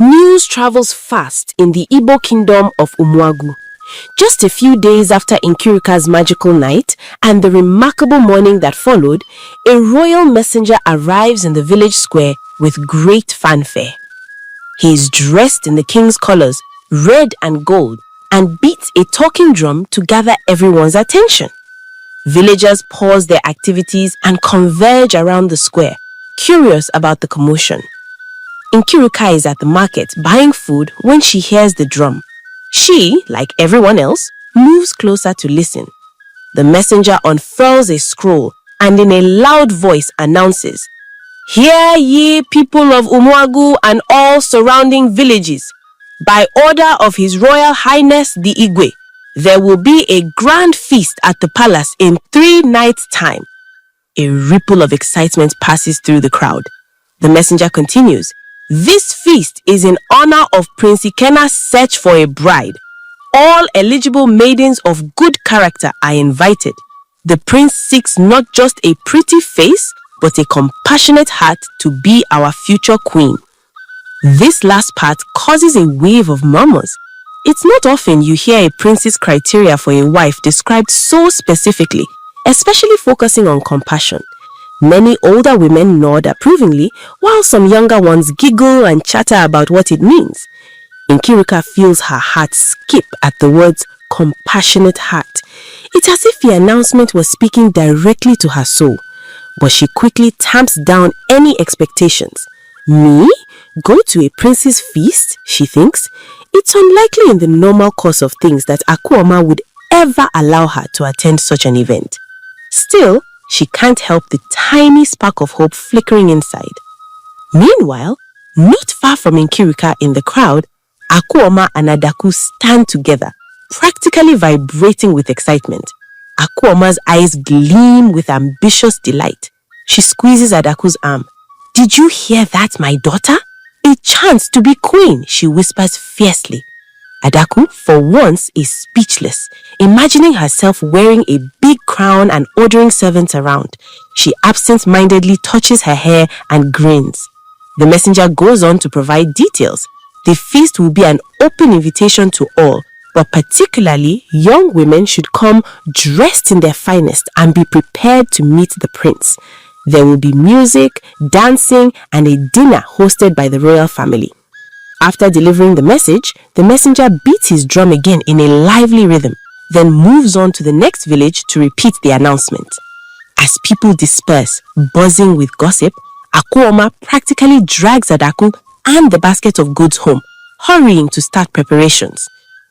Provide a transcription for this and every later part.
News travels fast in the Igbo kingdom of Umuagu. Just a few days after Nkirika's magical night and the remarkable morning that followed, a royal messenger arrives in the village square with great fanfare. He is dressed in the king's colors, red and gold, and beats a talking drum to gather everyone's attention. Villagers pause their activities and converge around the square, curious about the commotion. Nkirika is at the market buying food when she hears the drum. She, like everyone else, moves closer to listen. The messenger unfurls a scroll and in a loud voice announces, "Hear ye people of Umuagu and all surrounding villages. By order of His Royal Highness the Igwe, there will be a grand feast at the palace in 3 nights' time." A ripple of excitement passes through the crowd. The messenger continues, "This feast is in honor of Prince Ikena's search for a bride. All eligible maidens of good character are invited. The prince seeks not just a pretty face, but a compassionate heart to be our future queen." This last part causes a wave of murmurs. It's not often you hear a prince's criteria for a wife described so specifically, especially focusing on compassion. Many older women nod approvingly, while some younger ones giggle and chatter about what it means. Nkirika feels her heart skip at the words compassionate heart. It's as if the announcement was speaking directly to her soul. But she quickly tamps down any expectations. Me? Go to a prince's feast? She thinks. It's unlikely in the normal course of things that Akuoma would ever allow her to attend such an event. Still, she can't help the tiny spark of hope flickering inside. Meanwhile, not far from Nkirika in the crowd, Akuoma and Adaku stand together, practically vibrating with excitement. Akuoma's eyes gleam with ambitious delight. She squeezes Adaku's arm. "Did you hear that, my daughter? A chance to be queen," she whispers fiercely. Adaku, for once, is speechless, imagining herself wearing a big crown and ordering servants around. She absent-mindedly touches her hair and grins. The messenger goes on to provide details. The feast will be an open invitation to all, but particularly young women should come dressed in their finest and be prepared to meet the prince. There will be music, dancing, and a dinner hosted by the royal family. After delivering the message, the messenger beats his drum again in a lively rhythm, then moves on to the next village to repeat the announcement. As people disperse, buzzing with gossip, Akuoma practically drags Adaku and the basket of goods home, hurrying to start preparations.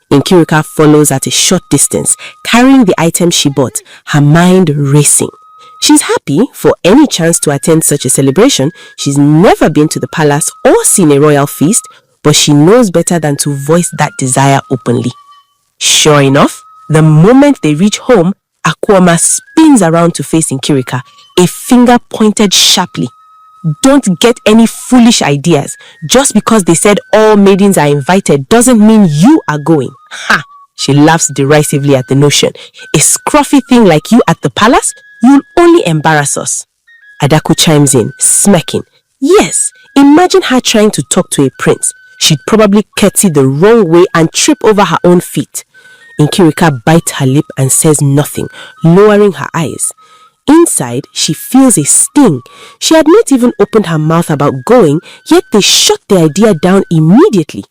Nkirika follows at a short distance, carrying the items she bought, her mind racing. She's happy for any chance to attend such a celebration. She's never been to the palace or seen a royal feast, but she knows better than to voice that desire openly. Sure enough, the moment they reach home, Akuoma spins around to face Nkirika, a finger pointed sharply. "Don't get any foolish ideas. Just because they said all maidens are invited doesn't mean you are going." Ha! She laughs derisively at the notion. "A scruffy thing like you at the palace? You'll only embarrass us." Adaku chimes in, smirking. "Yes, imagine her trying to talk to a prince. She'd probably curtsy the wrong way and trip over her own feet." Nkirika bites her lip and says nothing, lowering her eyes. Inside, she feels a sting. She had not even opened her mouth about going, yet they shut the idea down immediately.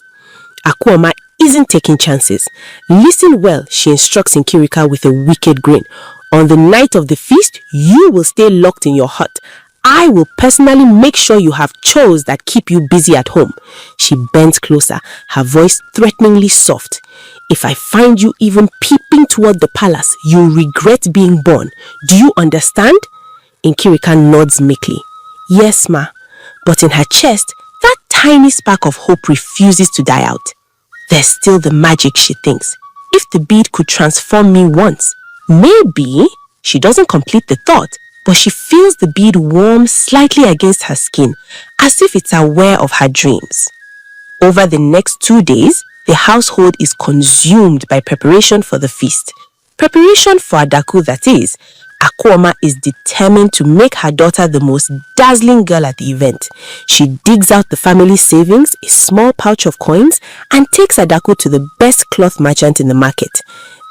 Akuoma isn't taking chances. "Listen well," she instructs Nkirika with a wicked grin. "On the night of the feast, you will stay locked in your hut. I will personally make sure you have chores that keep you busy at home." She bends closer, her voice threateningly soft. "If I find you even peeping toward the palace, you'll regret being born. Do you understand?" Nkirika nods meekly. "Yes, ma." But in her chest, that tiny spark of hope refuses to die out. There's still the magic, she thinks. If the bead could transform me once, maybe. She doesn't complete the thought, but she feels the bead warm slightly against her skin, as if it's aware of her dreams. Over the next 2 days, the household is consumed by preparation for the feast. Preparation for Adaku, that is. Akuoma is determined to make her daughter the most dazzling girl at the event. She digs out the family savings, a small pouch of coins, and takes Adaku to the best cloth merchant in the market.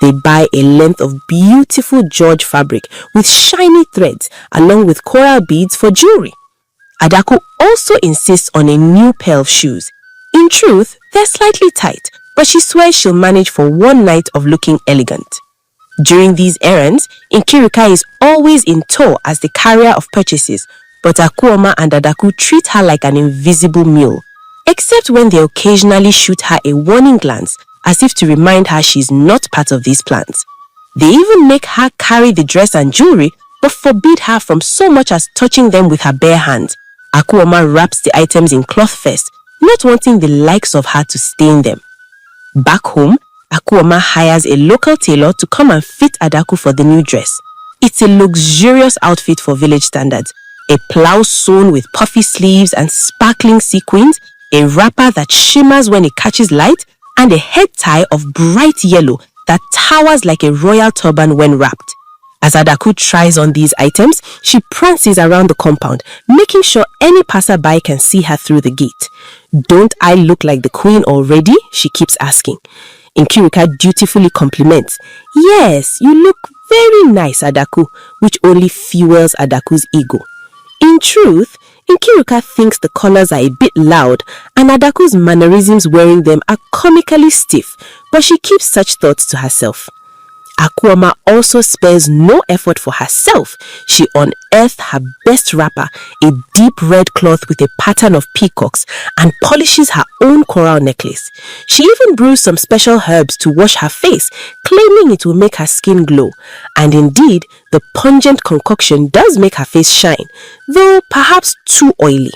They buy a length of beautiful George fabric with shiny threads along with coral beads for jewelry. Adaku also insists on a new pair of shoes. In truth, they're slightly tight, but she swears she'll manage for one night of looking elegant. During these errands, Nkiruka is always in tow as the carrier of purchases, but Akuoma and Adaku treat her like an invisible mule, except when they occasionally shoot her a warning glance as if to remind her she's not part of these plans. They even make her carry the dress and jewelry, but forbid her from so much as touching them with her bare hands. Akuoma wraps the items in cloth first, not wanting the likes of her to stain them. Back home, Akuoma hires a local tailor to come and fit Adaku for the new dress. It's a luxurious outfit for village standards. A blouse sewn with puffy sleeves and sparkling sequins, a wrapper that shimmers when it catches light, and a head tie of bright yellow that towers like a royal turban when wrapped. As Adaku tries on these items, she prances around the compound, making sure any passerby can see her through the gate. "Don't I look like the queen already?" she keeps asking. Nkiruka dutifully compliments. "Yes, you look very nice, Adaku," which only fuels Adaku's ego. In truth, Nkiruka thinks the colors are a bit loud and Adaku's mannerisms wearing them are comically stiff, but she keeps such thoughts to herself. Akuoma also spares no effort for herself. She unearthed her best wrapper, a deep red cloth with a pattern of peacocks, and polishes her own coral necklace. She even brews some special herbs to wash her face, claiming it will make her skin glow. And indeed, the pungent concoction does make her face shine, though perhaps too oily.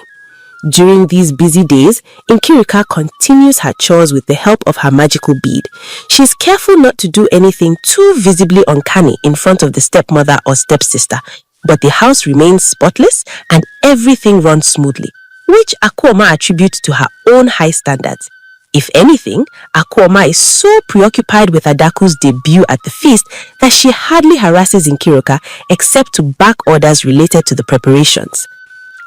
During these busy days, Nkiruka continues her chores with the help of her magical bead. She's careful not to do anything too visibly uncanny in front of the stepmother or stepsister, but the house remains spotless and everything runs smoothly, which Akuoma attributes to her own high standards. If anything, Akuoma is so preoccupied with Adaku's debut at the feast that she hardly harasses Nkiruka except to back orders related to the preparations.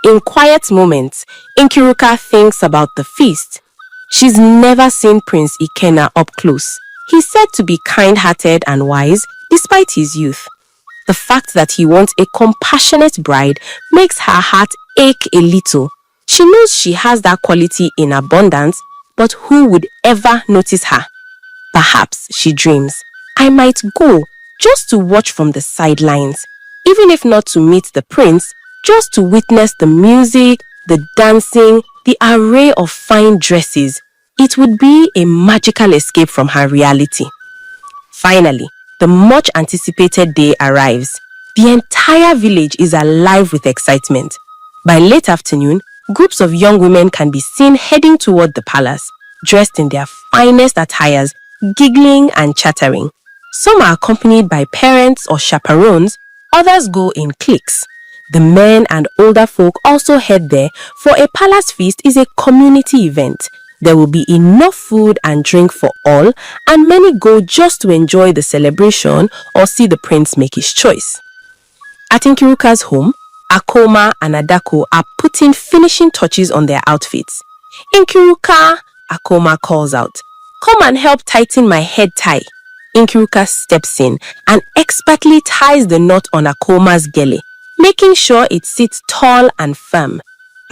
In quiet moments, Nkiruka thinks about the feast. She's never seen Prince Ikenna up close. He's said to be kind-hearted and wise despite his youth. The fact that he wants a compassionate bride makes her heart ache a little. She knows she has that quality in abundance, but who would ever notice her? Perhaps she dreams, "I might go just to watch from the sidelines, even if not to meet the prince, just to witness the music, the dancing, the array of fine dresses." It would be a magical escape from her reality. Finally, the much anticipated day arrives. The entire village is alive with excitement. By late afternoon, groups of young women can be seen heading toward the palace, dressed in their finest attires, giggling and chattering. Some are accompanied by parents or chaperones, others go in cliques. The men and older folk also head there, for a palace feast is a community event. There will be enough food and drink for all, and many go just to enjoy the celebration or see the prince make his choice. At Nkiruka's home, Akuoma and Adaku are putting finishing touches on their outfits. "Nkiruka," Akuoma calls out, "come and help tighten my head tie." Nkiruka steps in and expertly ties the knot on Akuoma's gele, making sure it sits tall and firm.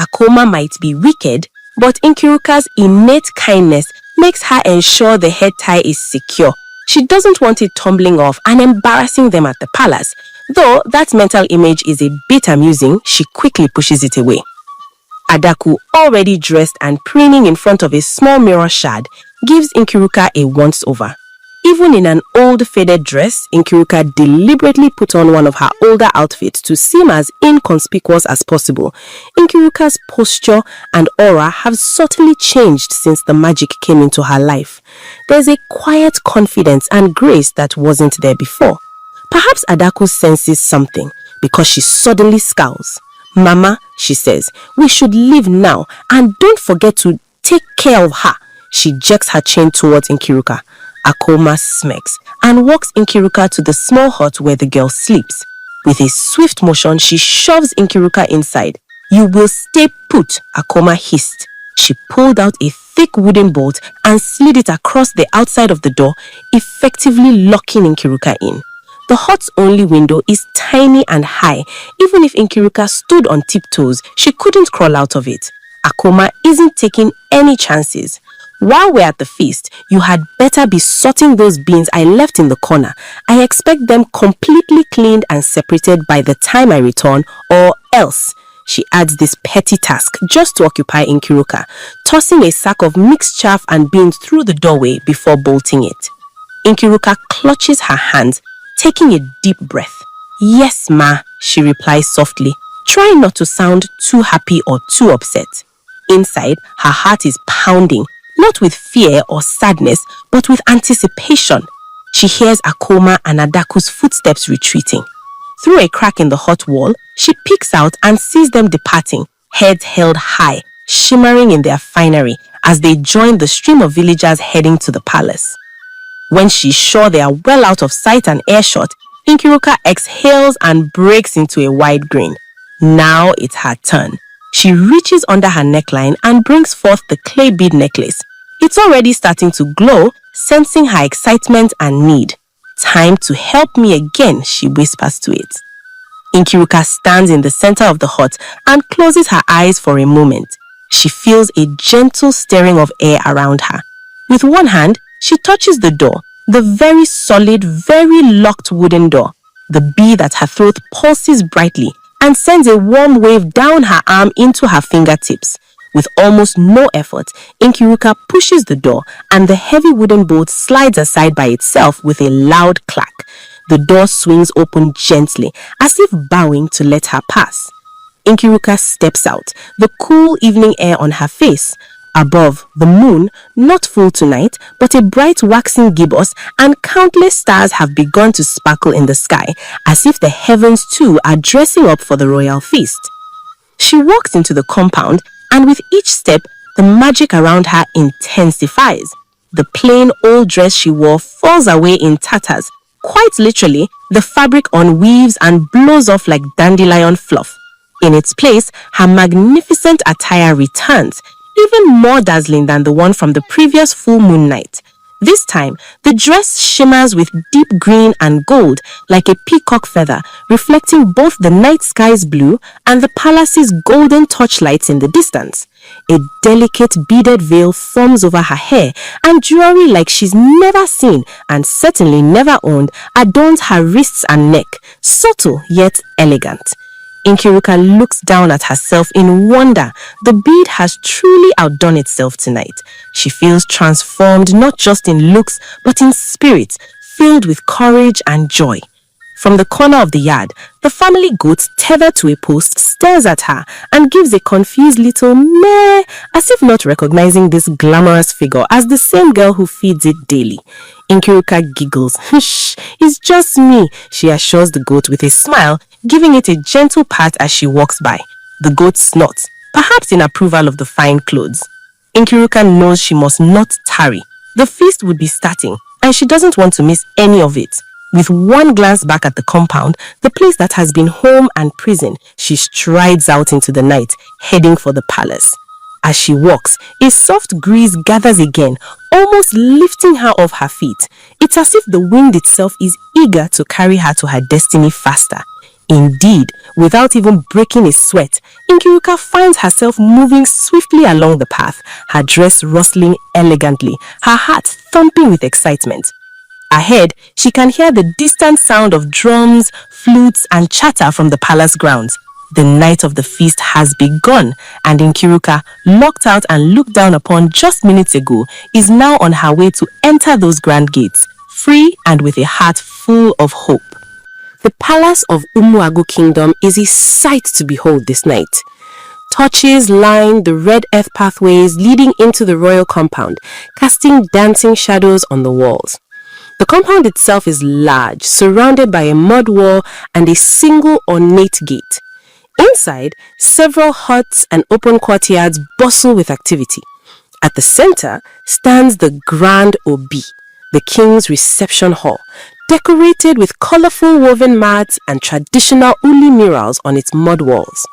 Akuoma might be wicked, but Nkiruka's innate kindness makes her ensure the head tie is secure. She doesn't want it tumbling off and embarrassing them at the palace. Though that mental image is a bit amusing, she quickly pushes it away. Adaku, already dressed and preening in front of a small mirror shard, gives Nkiruka a once-over. Even in an old faded dress, Nkiruka deliberately put on one of her older outfits to seem as inconspicuous as possible. Nkiruka's posture and aura have subtly changed since the magic came into her life. There's a quiet confidence and grace that wasn't there before. Perhaps Adaku senses something because she suddenly scowls. "Mama," she says, "we should leave now and don't forget to take care of her." She jerks her chain towards Nkiruka. Akuoma smirks and walks Nkiruka to the small hut where the girl sleeps. With a swift motion, she shoves Nkiruka inside. "You will stay put," Akoma hissed. She pulled out a thick wooden bolt and slid it across the outside of the door, effectively locking Nkiruka in. The hut's only window is tiny and high. Even if Nkiruka stood on tiptoes, she couldn't crawl out of it. Akoma isn't taking any chances. "While we're at the feast, you had better be sorting those beans I left in the corner. I expect them completely cleaned and separated by the time I return, or else." She adds this petty task just to occupy Nkiruka, tossing a sack of mixed chaff and beans through the doorway before bolting it. Nkiruka clutches her hands, taking a deep breath. "Yes, ma," she replies softly, trying not to sound too happy or too upset. Inside, her heart is pounding, not with fear or sadness, but with anticipation. She hears Akoma and Adaku's footsteps retreating. Through a crack in the hut wall, she peeks out and sees them departing, heads held high, shimmering in their finery as they join the stream of villagers heading to the palace. When she's sure they are well out of sight and earshot, Nkiruka exhales and breaks into a wide grin. Now it's her turn. She reaches under her neckline and brings forth the clay bead necklace. It's already starting to glow, sensing her excitement and need. "Time to help me again," she whispers to it. Nkiruka stands in the center of the hut and closes her eyes for a moment. She feels a gentle stirring of air around her. With one hand, she touches the door, the very solid, very locked wooden door. The bead at her throat pulses brightly and sends a warm wave down her arm into her fingertips. With almost no effort, Nkiruka pushes the door and the heavy wooden bolt slides aside by itself with a loud clack. The door swings open gently, as if bowing to let her pass. Nkiruka steps out, the cool evening air on her face. Above, the moon, not full tonight, but a bright waxing gibbous, and countless stars have begun to sparkle in the sky, as if the heavens too are dressing up for the royal feast. She walks into the compound, and with each step, the magic around her intensifies. The plain old dress she wore falls away in tatters. Quite literally, the fabric unweaves and blows off like dandelion fluff. In its place, her magnificent attire returns, even more dazzling than the one from the previous full moon night. This time, the dress shimmers with deep green and gold like a peacock feather, reflecting both the night sky's blue and the palace's golden torchlights in the distance. A delicate beaded veil forms over her hair, and jewelry like she's never seen and certainly never owned adorns her wrists and neck, subtle yet elegant. Nkiruka looks down at herself in wonder. The bead has truly outdone itself tonight. She feels transformed not just in looks, but in spirit, filled with courage and joy. From the corner of the yard, the family goat tethered to a post stares at her and gives a confused little meh, as if not recognizing this glamorous figure as the same girl who feeds it daily. Nkiruka giggles. "Shh, it's just me," she assures the goat with a smile, giving it a gentle pat as she walks by. The goat snorts, perhaps in approval of the fine clothes. Nkiruka knows she must not tarry. The feast would be starting, and she doesn't want to miss any of it. With one glance back at the compound, the place that has been home and prison, she strides out into the night, heading for the palace. As she walks, a soft breeze gathers again, almost lifting her off her feet. It's as if the wind itself is eager to carry her to her destiny faster. Indeed, without even breaking a sweat, Nkiruka finds herself moving swiftly along the path, her dress rustling elegantly, her heart thumping with excitement. Ahead, she can hear the distant sound of drums, flutes, and chatter from the palace grounds. The night of the feast has begun, and Nkiruka, locked out and looked down upon just minutes ago, is now on her way to enter those grand gates, free and with a heart full of hope. The palace of Umuagu Kingdom is a sight to behold this night. Torches line the red earth pathways leading into the royal compound, casting dancing shadows on the walls. The compound itself is large, surrounded by a mud wall and a single ornate gate. Inside, several huts and open courtyards bustle with activity. At the center stands the Grand Obi, the king's reception hall, decorated with colorful woven mats and traditional uli murals on its mud walls.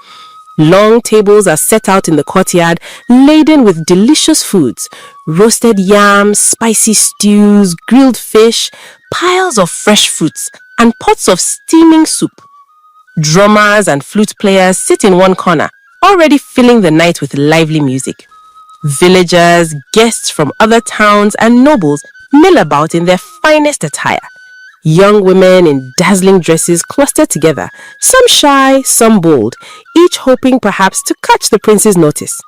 Long tables are set out in the courtyard, laden with delicious foods: roasted yams, spicy stews, grilled fish, piles of fresh fruits, and pots of steaming soup. Drummers and flute players sit in one corner, already filling the night with lively music. Villagers, guests from other towns, and nobles mill about in their finest attire. Young women in dazzling dresses cluster together, some shy, some bold, each hoping perhaps to catch the prince's notice.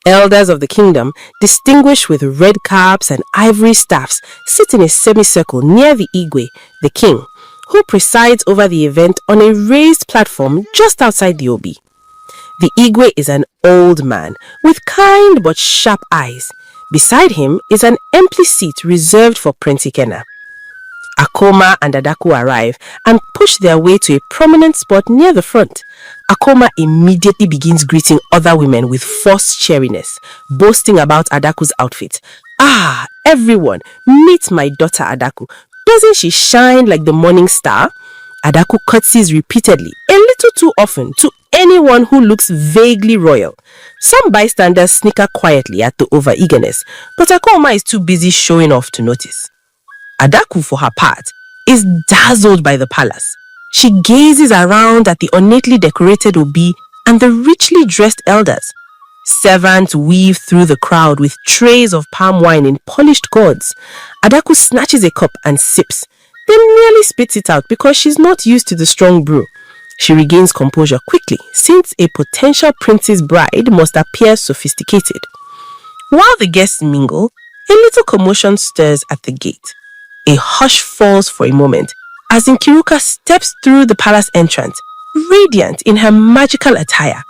Elders of the kingdom, distinguished with red caps and ivory staffs, sit in a semicircle near the Igwe, the king, who presides over the event on a raised platform just outside the Obi. The Igwe is an old man with kind but sharp eyes. Beside him is an empty seat reserved for Prince Ikena. Akoma and Adaku arrive and push their way to a prominent spot near the front. Akoma immediately begins greeting other women with forced cheeriness, boasting about Adaku's outfit. "Ah, everyone, meet my daughter Adaku. Doesn't she shine like the morning star?" Adaku curtsies repeatedly, a little too often, to anyone who looks vaguely royal. Some bystanders snicker quietly at the over-eagerness, but Akoma is too busy showing off to notice. Adaku, for her part, is dazzled by the palace. She gazes around at the ornately decorated Obi and the richly dressed elders. Servants weave through the crowd with trays of palm wine in polished gourds. Adaku snatches a cup and sips, then nearly spits it out because she's not used to the strong brew. She regains composure quickly, since a potential prince's bride must appear sophisticated. While the guests mingle, a little commotion stirs at the gate. A hush falls for a moment as Nkiruka steps through the palace entrance, radiant in her magical attire.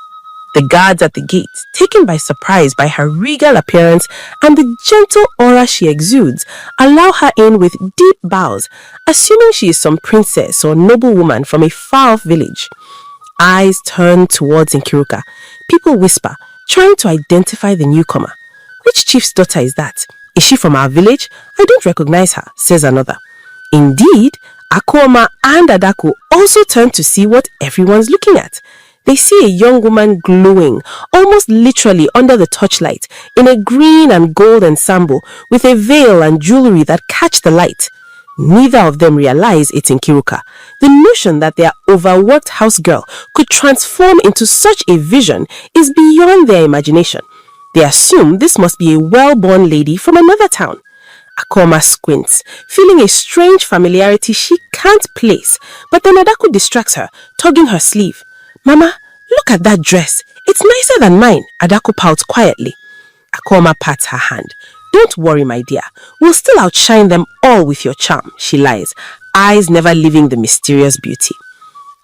The guards at the gate, taken by surprise by her regal appearance and the gentle aura she exudes, allow her in with deep bows, assuming she is some princess or noblewoman from a far-off village. Eyes turn towards Nkiruka. People whisper, trying to identify the newcomer. "Which chief's daughter is that? Is she from our village? I don't recognize her," says another. Indeed, Akoma and Adaku also turn to see what everyone's looking at. They see a young woman glowing, almost literally under the torchlight, in a green and gold ensemble with a veil and jewelry that catch the light. Neither of them realize it's Nkiruka. The notion that their overworked house girl could transform into such a vision is beyond their imagination. They assume this must be a well-born lady from another town. Akoma squints, feeling a strange familiarity she can't place, but then Adaku distracts her, tugging her sleeve. "Mama, look at that dress. It's nicer than mine," Adaku pouts quietly. Akoma pats her hand. "Don't worry, my dear. We'll still outshine them all with your charm," she lies, eyes never leaving the mysterious beauty.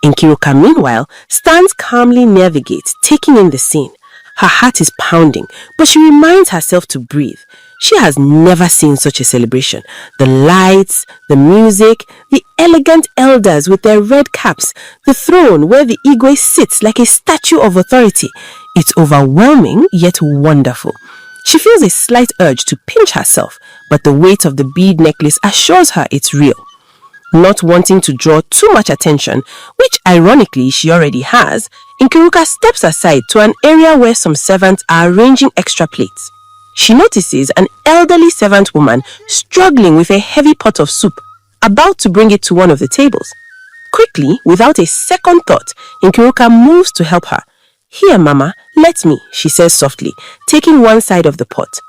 Nkiruka, meanwhile, stands calmly near the gate, taking in the scene. Her heart is pounding, but she reminds herself to breathe. She has never seen such a celebration. The lights, the music, the elegant elders with their red caps, the throne where the Igwe sits like a statue of authority. It's overwhelming yet wonderful. She feels a slight urge to pinch herself, but the weight of the bead necklace assures her it's real. Not wanting to draw too much attention, which ironically she already has, Nkiruka steps aside to an area where some servants are arranging extra plates. She notices an elderly servant woman struggling with a heavy pot of soup, about to bring it to one of the tables. Quickly, without a second thought, Nkiruka moves to help her. "Here, Mama, let me," she says softly, taking one side of the pot.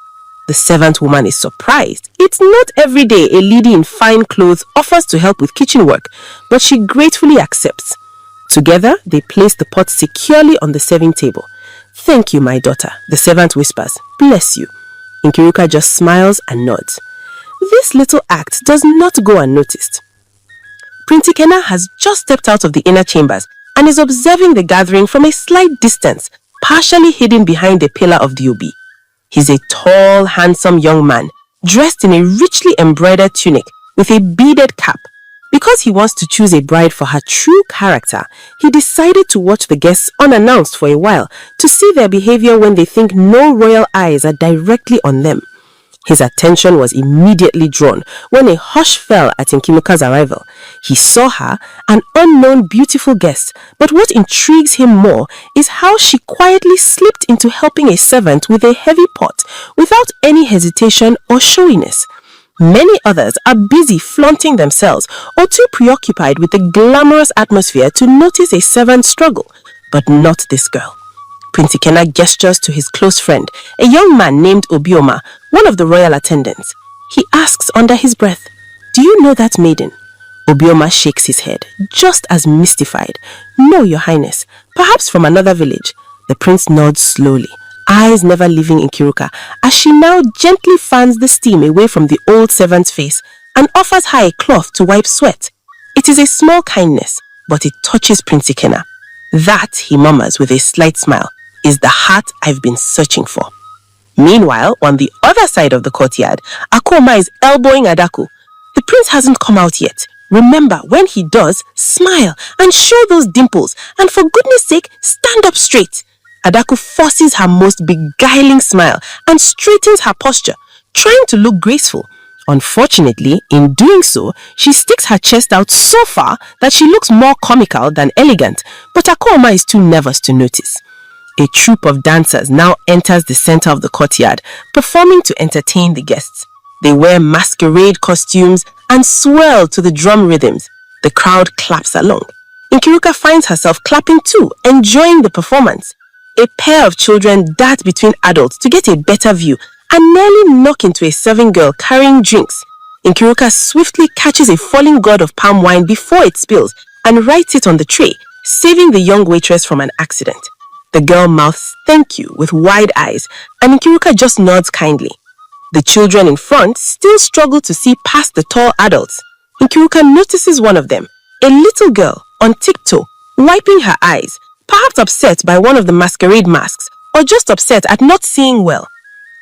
The servant woman is surprised. It's not every day a lady in fine clothes offers to help with kitchen work, but she gratefully accepts. Together, they place the pot securely on the serving table. "Thank you, my daughter," the servant whispers. "Bless you." Nkiruka just smiles and nods. This little act does not go unnoticed. Prince Ikena has just stepped out of the inner chambers and is observing the gathering from a slight distance, partially hidden behind a pillar of the Obi. He's a tall, handsome young man, dressed in a richly embroidered tunic with a beaded cap. Because he wants to choose a bride for her true character, he decided to watch the guests unannounced for a while to see their behavior when they think no royal eyes are directly on them. His attention was immediately drawn when a hush fell at Nkiruka's arrival. He saw her, an unknown beautiful guest, but what intrigues him more is how she quietly slipped into helping a servant with a heavy pot without any hesitation or showiness. Many others are busy flaunting themselves or too preoccupied with the glamorous atmosphere to notice a servant's struggle, but not this girl. Prince Ikenna gestures to his close friend, a young man named Obioma, one of the royal attendants. He asks under his breath, "Do you know that maiden?" Obioma shakes his head, just as mystified. "No, your highness, perhaps from another village." The prince nods slowly, eyes never leaving Nkiruka, as she now gently fans the steam away from the old servant's face and offers her a cloth to wipe sweat. It is a small kindness, but it touches Prince Ikenna. "That," he murmurs with a slight smile, "is the heart I've been searching for." Meanwhile, on the other side of the courtyard, Akoma is elbowing Adaku. The prince hasn't come out yet. Remember, when he does, smile and show those dimples, and for goodness sake, stand up straight. Adaku forces her most beguiling smile and straightens her posture, trying to look graceful. Unfortunately, in doing so, she sticks her chest out so far that she looks more comical than elegant, but Akoma is too nervous to notice. A troupe of dancers now enters the center of the courtyard, performing to entertain the guests. They wear masquerade costumes and swirl to the drum rhythms. The crowd claps along. Nkiruka finds herself clapping too, enjoying the performance. A pair of children dart between adults to get a better view and nearly knock into a serving girl carrying drinks. Nkiruka swiftly catches a falling gourd of palm wine before it spills and writes it on the tray, saving the young waitress from an accident. The girl mouths "thank you" with wide eyes, and Nkiruka just nods kindly. The children in front still struggle to see past the tall adults. Nkiruka notices one of them, a little girl, on tiptoe, wiping her eyes, perhaps upset by one of the masquerade masks, or just upset at not seeing well.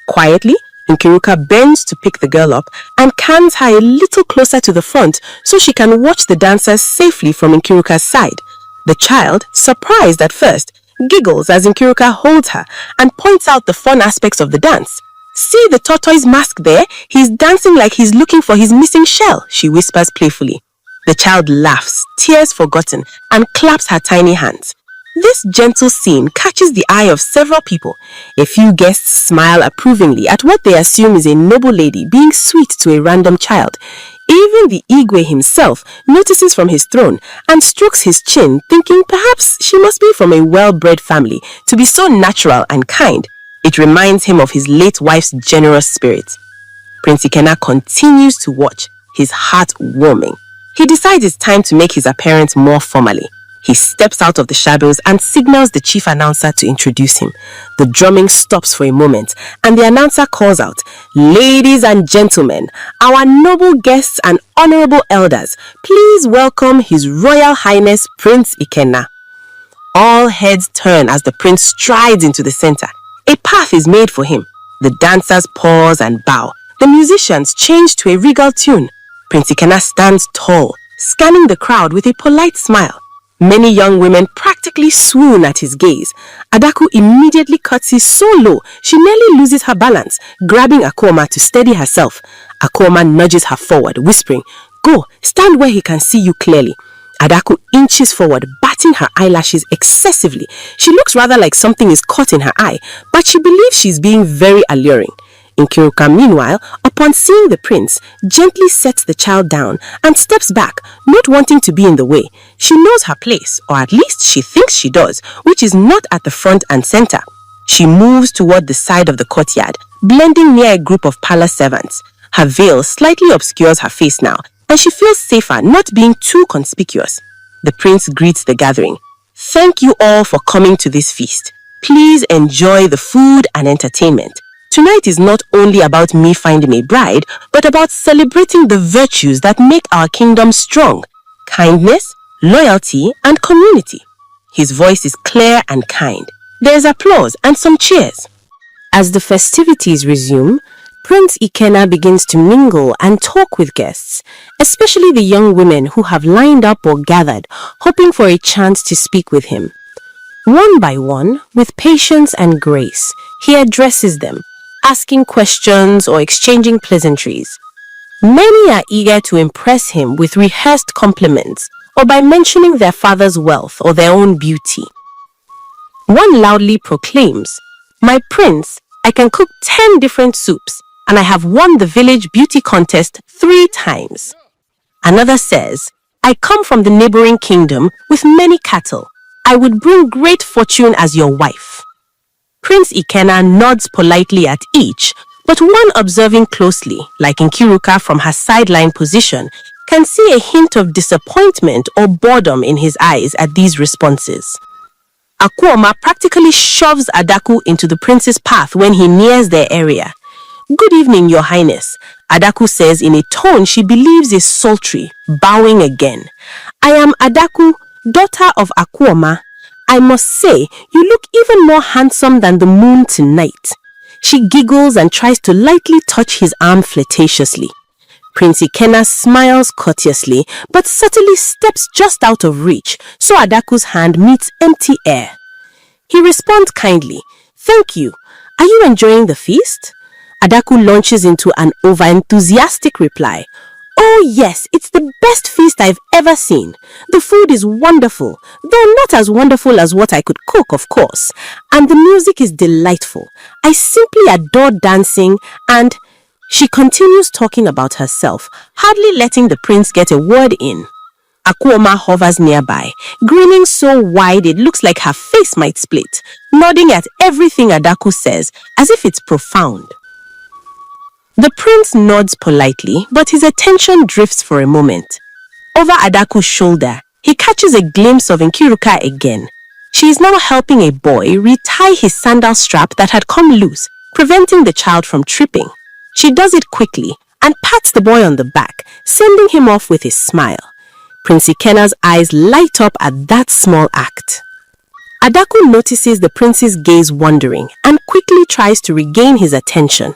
Quietly, Nkiruka bends to pick the girl up and cans her a little closer to the front so she can watch the dancers safely from Nkiruka's side. The child, surprised at first, giggles as Nkiruka holds her and points out the fun aspects of the dance. "See the tortoise mask there? He's dancing like he's looking for his missing shell," she whispers playfully. The child laughs, tears forgotten, and claps her tiny hands. This gentle scene catches the eye of several people. A few guests smile approvingly at what they assume is a noble lady being sweet to a random child. Even the Igwe himself notices from his throne and strokes his chin, thinking perhaps she must be from a well-bred family to be so natural and kind. It reminds him of his late wife's generous spirit. Prince Ikenna continues to watch, his heart warming. He decides it's time to make his appearance more formally. He steps out of the shadows and signals the chief announcer to introduce him. The drumming stops for a moment, and the announcer calls out, "Ladies and gentlemen, our noble guests and honorable elders, please welcome His Royal Highness Prince Ikenna." All heads turn as the prince strides into the center. A path is made for him. The dancers pause and bow. The musicians change to a regal tune. Prince Ikenna stands tall, scanning the crowd with a polite smile. Many young women practically swoon at his gaze. Adaku immediately curtsies so low, she nearly loses her balance, grabbing Akoma to steady herself. Akoma nudges her forward, whispering, "Go, stand where he can see you clearly." Adaku inches forward, batting her eyelashes excessively. She looks rather like something is caught in her eye, but she believes she's being very alluring. Nkiruka, meanwhile, upon seeing the prince, gently sets the child down and steps back, not wanting to be in the way. She knows her place, or at least she thinks she does, which is not at the front and center. She moves toward the side of the courtyard, blending near a group of palace servants. Her veil slightly obscures her face now, and she feels safer not being too conspicuous. The prince greets the gathering. "Thank you all for coming to this feast. Please enjoy the food and entertainment. Tonight is not only about me finding a bride, but about celebrating the virtues that make our kingdom strong: kindness, loyalty, and community." His voice is clear and kind. There is applause and some cheers. As the festivities resume, Prince Ikenna begins to mingle and talk with guests, especially the young women who have lined up or gathered, hoping for a chance to speak with him. One by one, with patience and grace, he addresses them, asking questions, or exchanging pleasantries. Many are eager to impress him with rehearsed compliments or by mentioning their father's wealth or their own beauty. One loudly proclaims, "My prince, I can cook 10 different soups and I have won the village beauty contest 3 times." Another says, "I come from the neighboring kingdom with many cattle. I would bring great fortune as your wife." Prince Ikena nods politely at each, but one observing closely, like Nkiruka from her sideline position, can see a hint of disappointment or boredom in his eyes at these responses. Akuoma practically shoves Adaku into the prince's path when he nears their area. "Good evening, Your Highness," Adaku says in a tone she believes is sultry, bowing again. "I am Adaku, daughter of Akuoma. I must say, you look even more handsome than the moon tonight." She giggles and tries to lightly touch his arm flirtatiously. Prince Ikena smiles courteously, but subtly steps just out of reach, so Adaku's hand meets empty air. He responds kindly, "Thank you. Are you enjoying the feast?" Adaku launches into an over-enthusiastic reply. "Oh yes, it's the best feast I've ever seen. The food is wonderful, though not as wonderful as what I could cook, of course. And the music is delightful. I simply adore dancing and..." She continues talking about herself, hardly letting the prince get a word in. Akuoma hovers nearby, grinning so wide it looks like her face might split, nodding at everything Adaku says, as if it's profound. The prince nods politely, but his attention drifts for a moment. Over Adaku's shoulder, he catches a glimpse of Nkiruka again. She is now helping a boy retie his sandal strap that had come loose, preventing the child from tripping. She does it quickly and pats the boy on the back, sending him off with a smile. Prince Ikena's eyes light up at that small act. Adaku notices the prince's gaze wandering and quickly tries to regain his attention.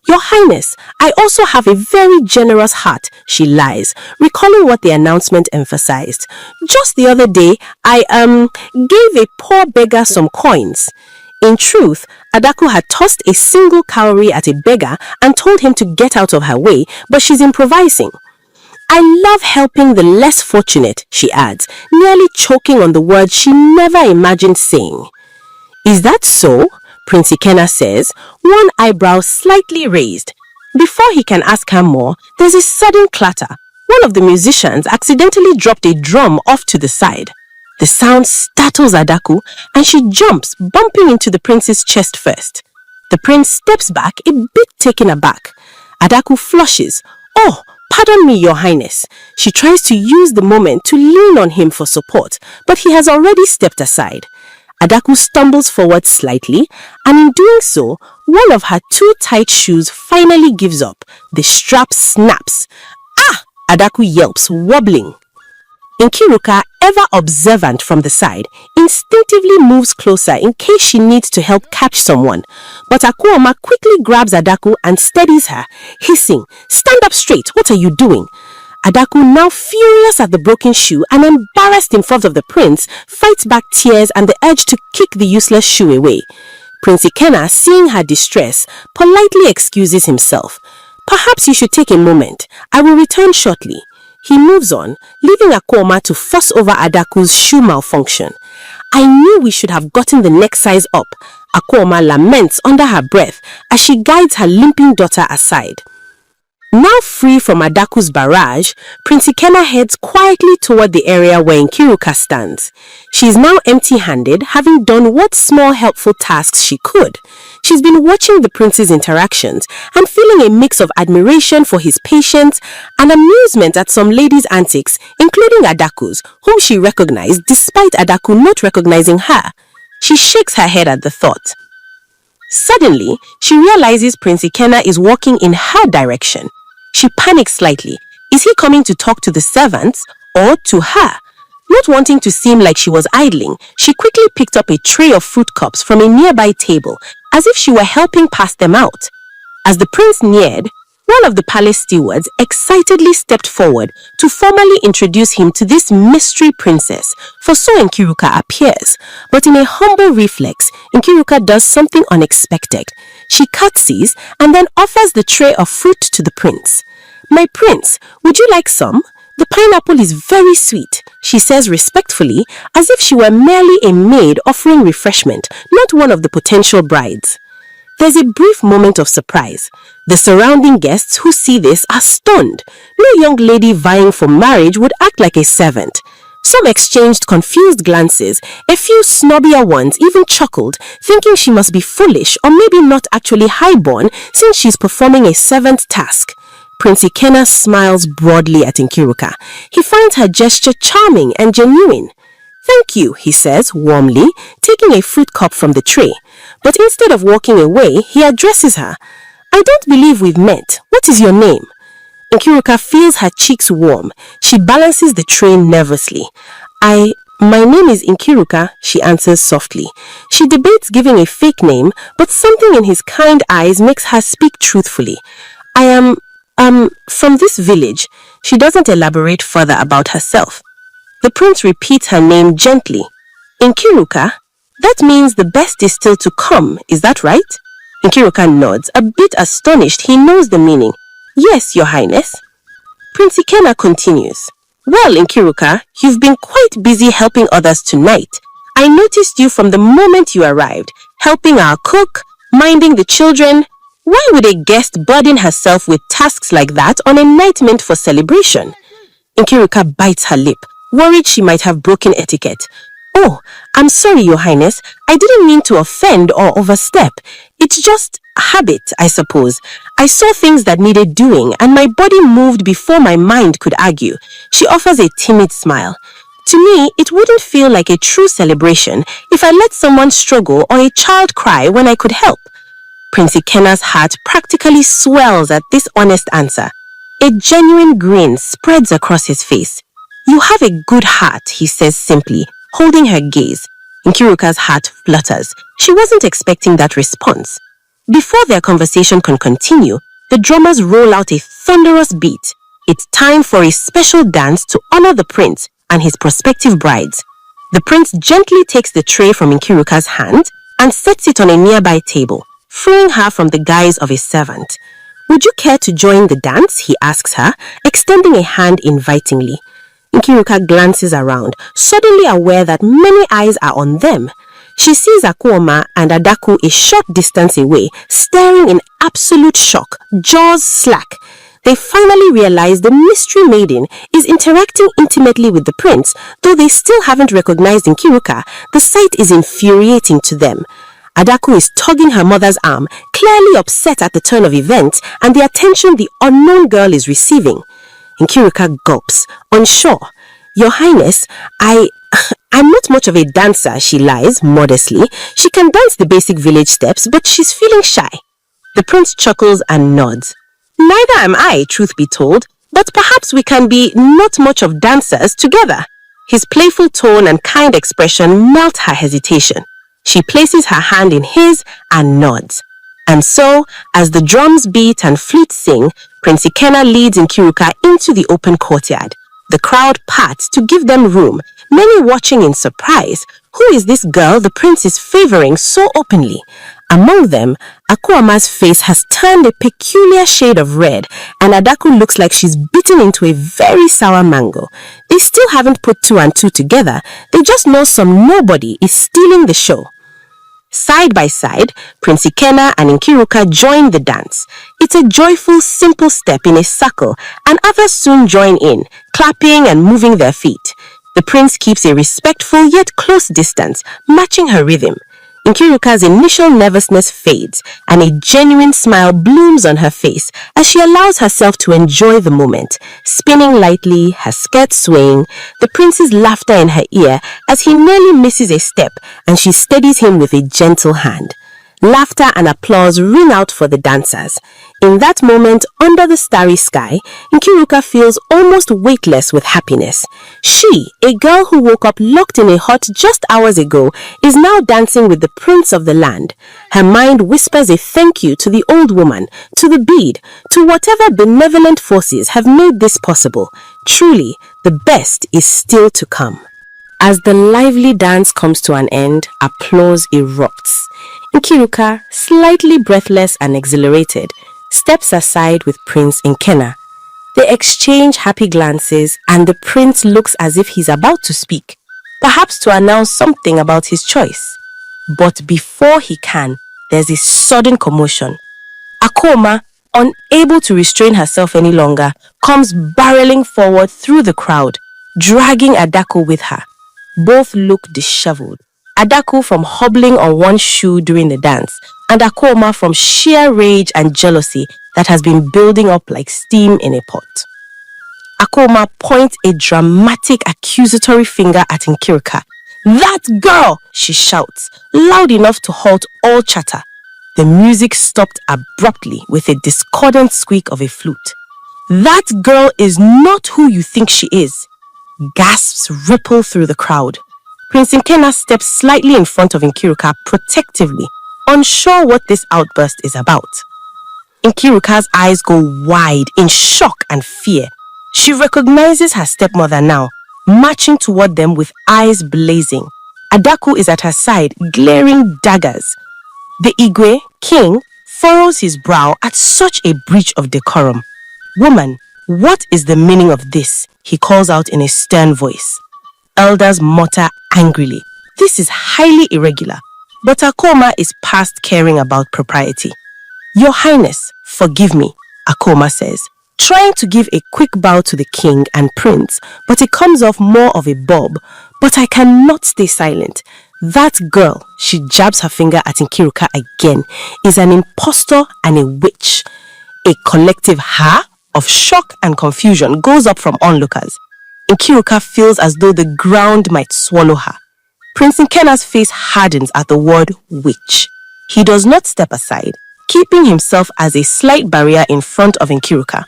"Your Highness, I also have a very generous heart," she lies, recalling what the announcement emphasized. "Just the other day, I gave a poor beggar some coins." In truth, Adaku had tossed a single cowrie at a beggar and told him to get out of her way, but she's improvising. "I love helping the less fortunate," she adds, nearly choking on the words she never imagined saying. "Is that so?" Prince Ikena says, one eyebrow slightly raised. Before he can ask her more, there's a sudden clatter. One of the musicians accidentally dropped a drum off to the side. The sound startles Adaku and she jumps, bumping into the prince's chest first. The prince steps back, a bit taken aback. Adaku flushes. "Oh, pardon me, Your Highness." She tries to use the moment to lean on him for support, but he has already stepped aside. Adaku stumbles forward slightly, and in doing so, one of her 2 tight shoes finally gives up. The strap snaps. "Ah!" Adaku yelps, wobbling. Nkiruka, ever observant from the side, instinctively moves closer in case she needs to help catch someone. But Akuoma quickly grabs Adaku and steadies her, hissing, "Stand up straight, what are you doing?" Adaku, now furious at the broken shoe and embarrassed in front of the prince, fights back tears and the urge to kick the useless shoe away. Prince Ikena, seeing her distress, politely excuses himself. "Perhaps you should take a moment. I will return shortly." He moves on, leaving Akuoma to fuss over Adaku's shoe malfunction. "I knew we should have gotten the next size up," Akuoma laments under her breath as she guides her limping daughter aside. Now free from Adaku's barrage, Prince Ikena heads quietly toward the area where Nkiruka stands. She is now empty-handed, having done what small helpful tasks she could. She's been watching the prince's interactions and feeling a mix of admiration for his patience and amusement at some ladies' antics, including Adaku's, whom she recognized despite Adaku not recognizing her. She shakes her head at the thought. Suddenly, she realizes Prince Ikena is walking in her direction. She panics slightly. Is he coming to talk to the servants or to her? Not wanting to seem like she was idling, she quickly picked up a tray of fruit cups from a nearby table, as if she were helping pass them out. As the prince neared, One of the palace stewards excitedly stepped forward to formally introduce him to this mystery princess, for so Nkiruka appears. But in a humble reflex, Nkiruka does something unexpected. She curtsies and then offers the tray of fruit to the prince. "My prince, would you like some? The pineapple is very sweet," she says respectfully, as if she were merely a maid offering refreshment, not one of the potential brides. There's a brief moment of surprise. The surrounding guests who see this are stunned. No young lady vying for marriage would act like a servant. Some exchanged confused glances. A few snobbier ones even chuckled, thinking she must be foolish or maybe not actually highborn since she's performing a servant task. Prince Ikenna smiles broadly at Nkiruka. He finds her gesture charming and genuine. "Thank you," he says warmly, taking a fruit cup from the tray. But instead of walking away, he addresses her. "I don't believe we've met. What is your name?" Nkiruka feels her cheeks warm. She balances the tray nervously. My name is Nkiruka," she answers softly. She debates giving a fake name, but something in his kind eyes makes her speak truthfully. "I am, from this village." She doesn't elaborate further about herself. The prince repeats her name gently. "Nkiruka? That means the best is still to come, is that right?" Nkiruka nods, a bit astonished. He knows the meaning. "Yes, your highness." Prince Ikenna continues. "Well, Nkiruka, you've been quite busy helping others tonight. I noticed you from the moment you arrived, helping our cook, minding the children. Why would a guest burden herself with tasks like that on a night meant for celebration?" Nkiruka bites her lip, worried she might have broken etiquette. "Oh, I'm sorry, your highness. I didn't mean to offend or overstep. It's just habit, I suppose. I saw things that needed doing and my body moved before my mind could argue." She offers a timid smile. "To me, it wouldn't feel like a true celebration if I let someone struggle or a child cry when I could help." Prince Ikenna's heart practically swells at this honest answer. A genuine grin spreads across his face. "You have a good heart," he says simply, holding her gaze. Nkiruka's heart flutters. She wasn't expecting that response. Before their conversation can continue, the drummers roll out a thunderous beat. It's time for a special dance to honor the prince and his prospective brides. The prince gently takes the tray from Nkiruka's hand and sets it on a nearby table, freeing her from the guise of a servant. "Would you care to join the dance?" he asks her, extending a hand invitingly. Nkiruka glances around, suddenly aware that many eyes are on them. She sees Akuoma and Adaku a short distance away, staring in absolute shock, jaws slack. They finally realize the mystery maiden is interacting intimately with the prince, though they still haven't recognized Nkiruka. The sight is infuriating to them. Adaku is tugging her mother's arm, clearly upset at the turn of events and the attention the unknown girl is receiving. Nkiruka gulps, unsure. "Your highness, I'm not much of a dancer," she lies modestly. She can dance the basic village steps, but she's feeling shy. The prince chuckles and nods. "Neither am I, truth be told, but perhaps we can be not much of dancers together." His playful tone and kind expression melt her hesitation. She places her hand in his and nods. And so, as the drums beat and flutes sing, Prince Ikenna leads Nkiruka into the open courtyard. The crowd parts to give them room, many watching in surprise. Who is this girl the prince is favoring so openly? Among them, Akuama's face has turned a peculiar shade of red, and Adaku looks like she's bitten into a very sour mango. They still haven't put two and two together. They just know some nobody is stealing the show. Side by side, Prince Ikenna and Nkiruka join the dance. It's a joyful, simple step in a circle, and others soon join in, clapping and moving their feet. The prince keeps a respectful yet close distance, matching her rhythm. Nkiruka's initial nervousness fades, and a genuine smile blooms on her face as she allows herself to enjoy the moment, spinning lightly, her skirt swaying, the prince's laughter in her ear as he nearly misses a step and she steadies him with a gentle hand. Laughter and applause ring out for the dancers. In that moment, under the starry sky, Nkiruka feels almost weightless with happiness. She, a girl who woke up locked in a hut just hours ago, is now dancing with the prince of the land. Her mind whispers a thank you to the old woman, to the bead, to whatever benevolent forces have made this possible. Truly, the best is still to come. As the lively dance comes to an end, applause erupts. Nkiruka, slightly breathless and exhilarated, steps aside with Prince Nkena. They exchange happy glances and the prince looks as if he's about to speak, perhaps to announce something about his choice. But before he can, there's a sudden commotion. Akoma, unable to restrain herself any longer, comes barreling forward through the crowd, dragging Adako with her. Both look disheveled. Adako from hobbling on one shoe during the dance, and Akoma from sheer rage and jealousy that has been building up like steam in a pot. Akoma points a dramatic accusatory finger at Nkiruka. "That girl!" she shouts, loud enough to halt all chatter. The music stopped abruptly with a discordant squeak of a flute. "That girl is not who you think she is." Gasps ripple through the crowd. Prince Nkena steps slightly in front of Nkiruka protectively, unsure what this outburst is about. Nkiruka's eyes go wide in shock and fear. She recognizes her stepmother now, marching toward them with eyes blazing. Adaku is at her side, glaring daggers. The Igwe, king, furrows his brow at such a breach of decorum. "Woman, what is the meaning of this?" he calls out in a stern voice. Elders mutter angrily. This is highly irregular, but Akoma is past caring about propriety. "Your Highness, forgive me," Akoma says, trying to give a quick bow to the king and prince, but it comes off more of a bob. "But I cannot stay silent. That girl," she jabs her finger at Nkiruka again, "is an impostor and a witch." A collective ha of shock and confusion goes up from onlookers. Nkiruka feels as though the ground might swallow her. Prince Nkena's face hardens at the word witch. He does not step aside, keeping himself as a slight barrier in front of Nkiruka.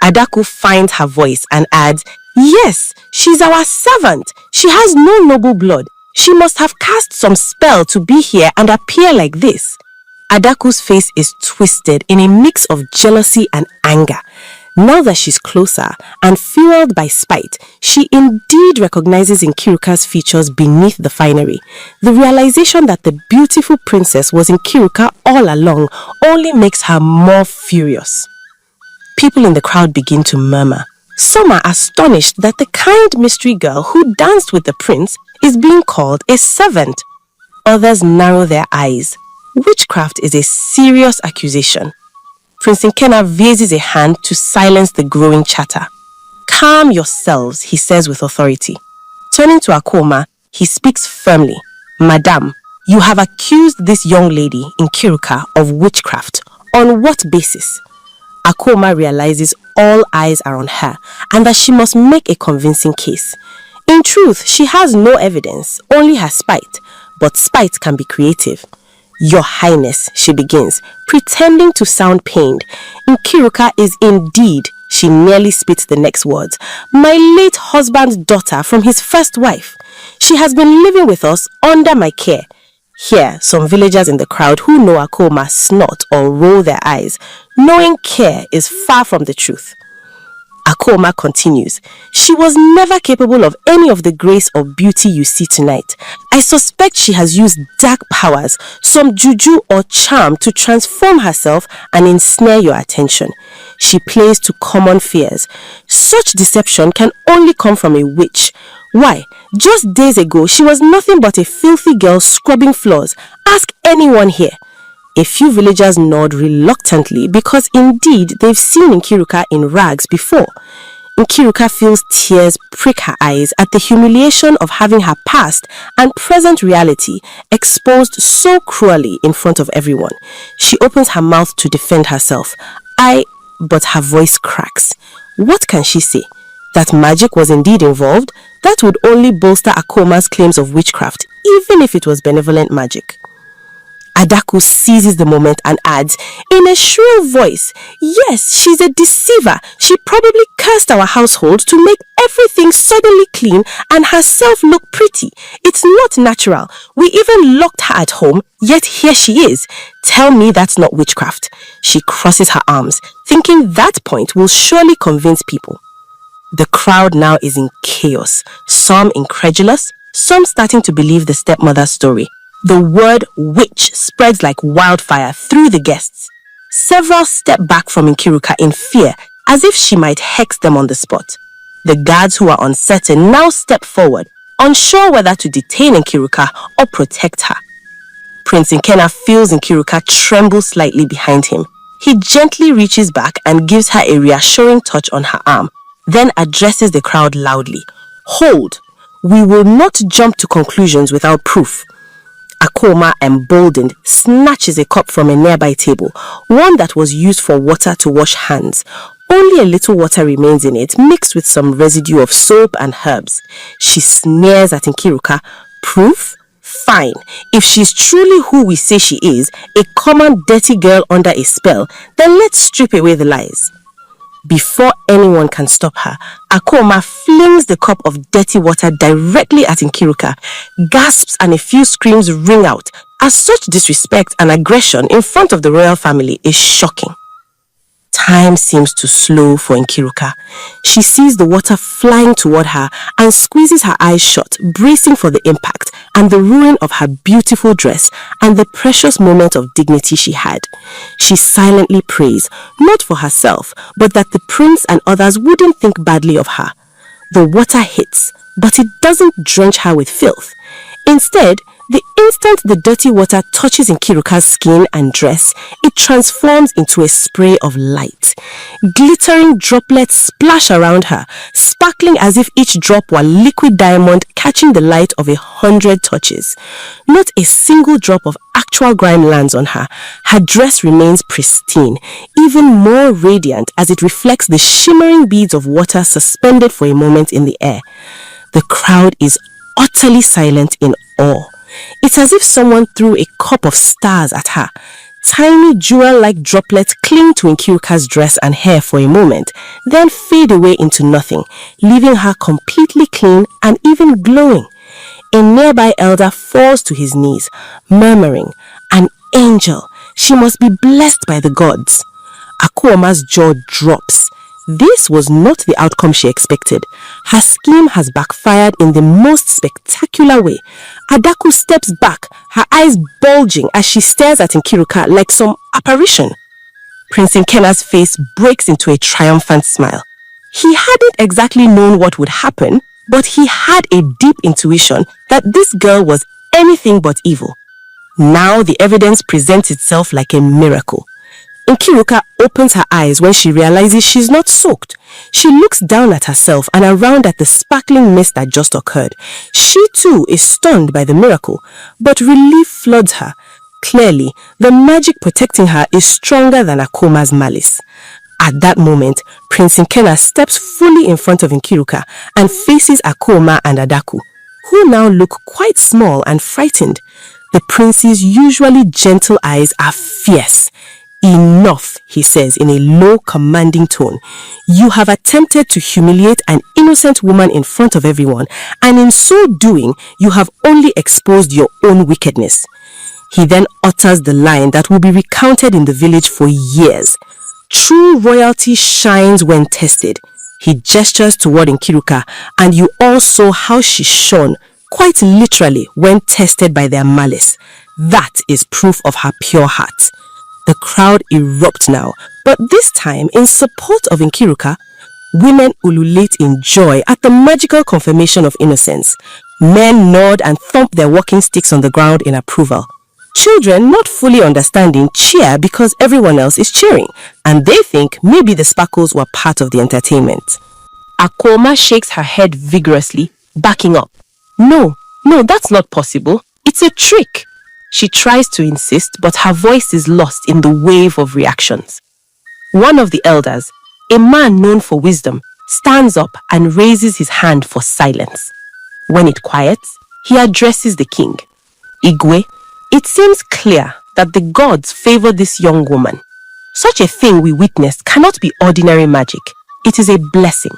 Adaku finds her voice and adds, "Yes, she's our servant. She has no noble blood. She must have cast some spell to be here and appear like this." Adaku's face is twisted in a mix of jealousy and anger. Now that she's closer and fueled by spite, she indeed recognizes Nkiruka's features beneath the finery. The realization that the beautiful princess was Nkiruka all along only makes her more furious. People in the crowd begin to murmur. Some are astonished that the kind mystery girl who danced with the prince is being called a servant. Others narrow their eyes. Witchcraft is a serious accusation. Prince Nkena raises a hand to silence the growing chatter. "Calm yourselves," he says with authority. Turning to Akoma, he speaks firmly. "Madam, you have accused this young lady, Nkiruka, of witchcraft. On what basis?" Akoma realizes all eyes are on her and that she must make a convincing case. In truth, she has no evidence, only her spite. But spite can be creative. "Your Highness," she begins, pretending to sound pained. "Nkiruka is indeed," she nearly spits the next words, "my late husband's daughter from his first wife. She has been living with us under my care." Here, some villagers in the crowd who know Akoma snort or roll their eyes, knowing care is far from the truth. Akoma continues, "She was never capable of any of the grace or beauty you see tonight. I suspect she has used dark powers, some juju or charm to transform herself and ensnare your attention. She plays to common fears. Such deception can only come from a witch. Why, just days ago she was nothing but a filthy girl scrubbing floors. Ask anyone here." A few villagers nod reluctantly because indeed they've seen Nkiruka in rags before. Nkiruka feels tears prick her eyes at the humiliation of having her past and present reality exposed so cruelly in front of everyone. She opens her mouth to defend herself. But her voice cracks. What can she say? That magic was indeed involved? That would only bolster Akoma's claims of witchcraft, even if it was benevolent magic. Adaku seizes the moment and adds, in a shrill voice, yes, she's a deceiver. She probably cursed our household to make everything suddenly clean and herself look pretty. It's not natural. We even locked her at home, yet here she is. Tell me that's not witchcraft. She crosses her arms, thinking that point will surely convince people. The crowd now is in chaos, some incredulous, some starting to believe the stepmother's story. The word witch spreads like wildfire through the guests. Several step back from Nkiruka in fear, as if she might hex them on the spot. The guards who are uncertain now step forward, unsure whether to detain Nkiruka or protect her. Prince Nkena feels Nkiruka tremble slightly behind him. He gently reaches back and gives her a reassuring touch on her arm, then addresses the crowd loudly. Hold! We will not jump to conclusions without proof. Akoma, emboldened, snatches a cup from a nearby table, one that was used for water to wash hands. Only a little water remains in it, mixed with some residue of soap and herbs. She sneers at Nkiruka. Proof? Fine. If she's truly who we say she is, a common dirty girl under a spell, then let's strip away the lies. Before anyone can stop her, Akoma flings the cup of dirty water directly at Nkiruka. Gasps and a few screams ring out, as such disrespect and aggression in front of the royal family is shocking. Time seems to slow for Nkiruka. She sees the water flying toward her and squeezes her eyes shut, bracing for the impact and the ruin of her beautiful dress and the precious moment of dignity she had. She silently prays, not for herself, but that the prince and others wouldn't think badly of her. The water hits, but it doesn't drench her with filth. Instead, the instant the dirty water touches Nkiruka's skin and dress, it transforms into a spray of light. Glittering droplets splash around her, sparkling as if each drop were liquid diamond catching the light of 100 touches. Not a single drop of actual grime lands on her. Her dress remains pristine, even more radiant as it reflects the shimmering beads of water suspended for a moment in the air. The crowd is utterly silent in awe. It's as if someone threw a cup of stars at her. Tiny jewel-like droplets cling to Nkiruka's dress and hair for a moment, then fade away into nothing, leaving her completely clean and even glowing. A nearby elder falls to his knees, murmuring, "An angel! She must be blessed by the gods." Akuoma's jaw drops. This was not the outcome she expected. Her scheme has backfired in the most spectacular way. Adaku steps back, her eyes bulging as she stares at Nkiruka like some apparition. Prince Nkena's face breaks into a triumphant smile. He hadn't exactly known what would happen, but he had a deep intuition that this girl was anything but evil. Now the evidence presents itself like a miracle. Nkiruka opens her eyes when she realizes she's not soaked. She looks down at herself and around at the sparkling mist that just occurred. She too is stunned by the miracle, but relief floods her. Clearly, the magic protecting her is stronger than Akoma's malice. At that moment, Prince Nkena steps fully in front of Nkiruka and faces Akoma and Adaku, who now look quite small and frightened. The prince's usually gentle eyes are fierce. "Enough," he says in a low, commanding tone. "You have attempted to humiliate an innocent woman in front of everyone, and in so doing, you have only exposed your own wickedness." He then utters the line that will be recounted in the village for years. "True royalty shines when tested." He gestures toward Nkiruka, and you all saw how she shone, quite literally, when tested by their malice. That is proof of her pure heart. The crowd erupts now, but this time in support of Nkiruka. Women ululate in joy at the magical confirmation of innocence. Men nod and thump their walking sticks on the ground in approval. Children, not fully understanding, cheer because everyone else is cheering, and they think maybe the sparkles were part of the entertainment. Akoma shakes her head vigorously, backing up. No, that's not possible. It's a trick." She tries to insist, but her voice is lost in the wave of reactions. One of the elders, a man known for wisdom, stands up and raises his hand for silence. When it quiets, he addresses the king. "Igwe, it seems clear that the gods favor this young woman. Such a thing we witnessed cannot be ordinary magic. It is a blessing.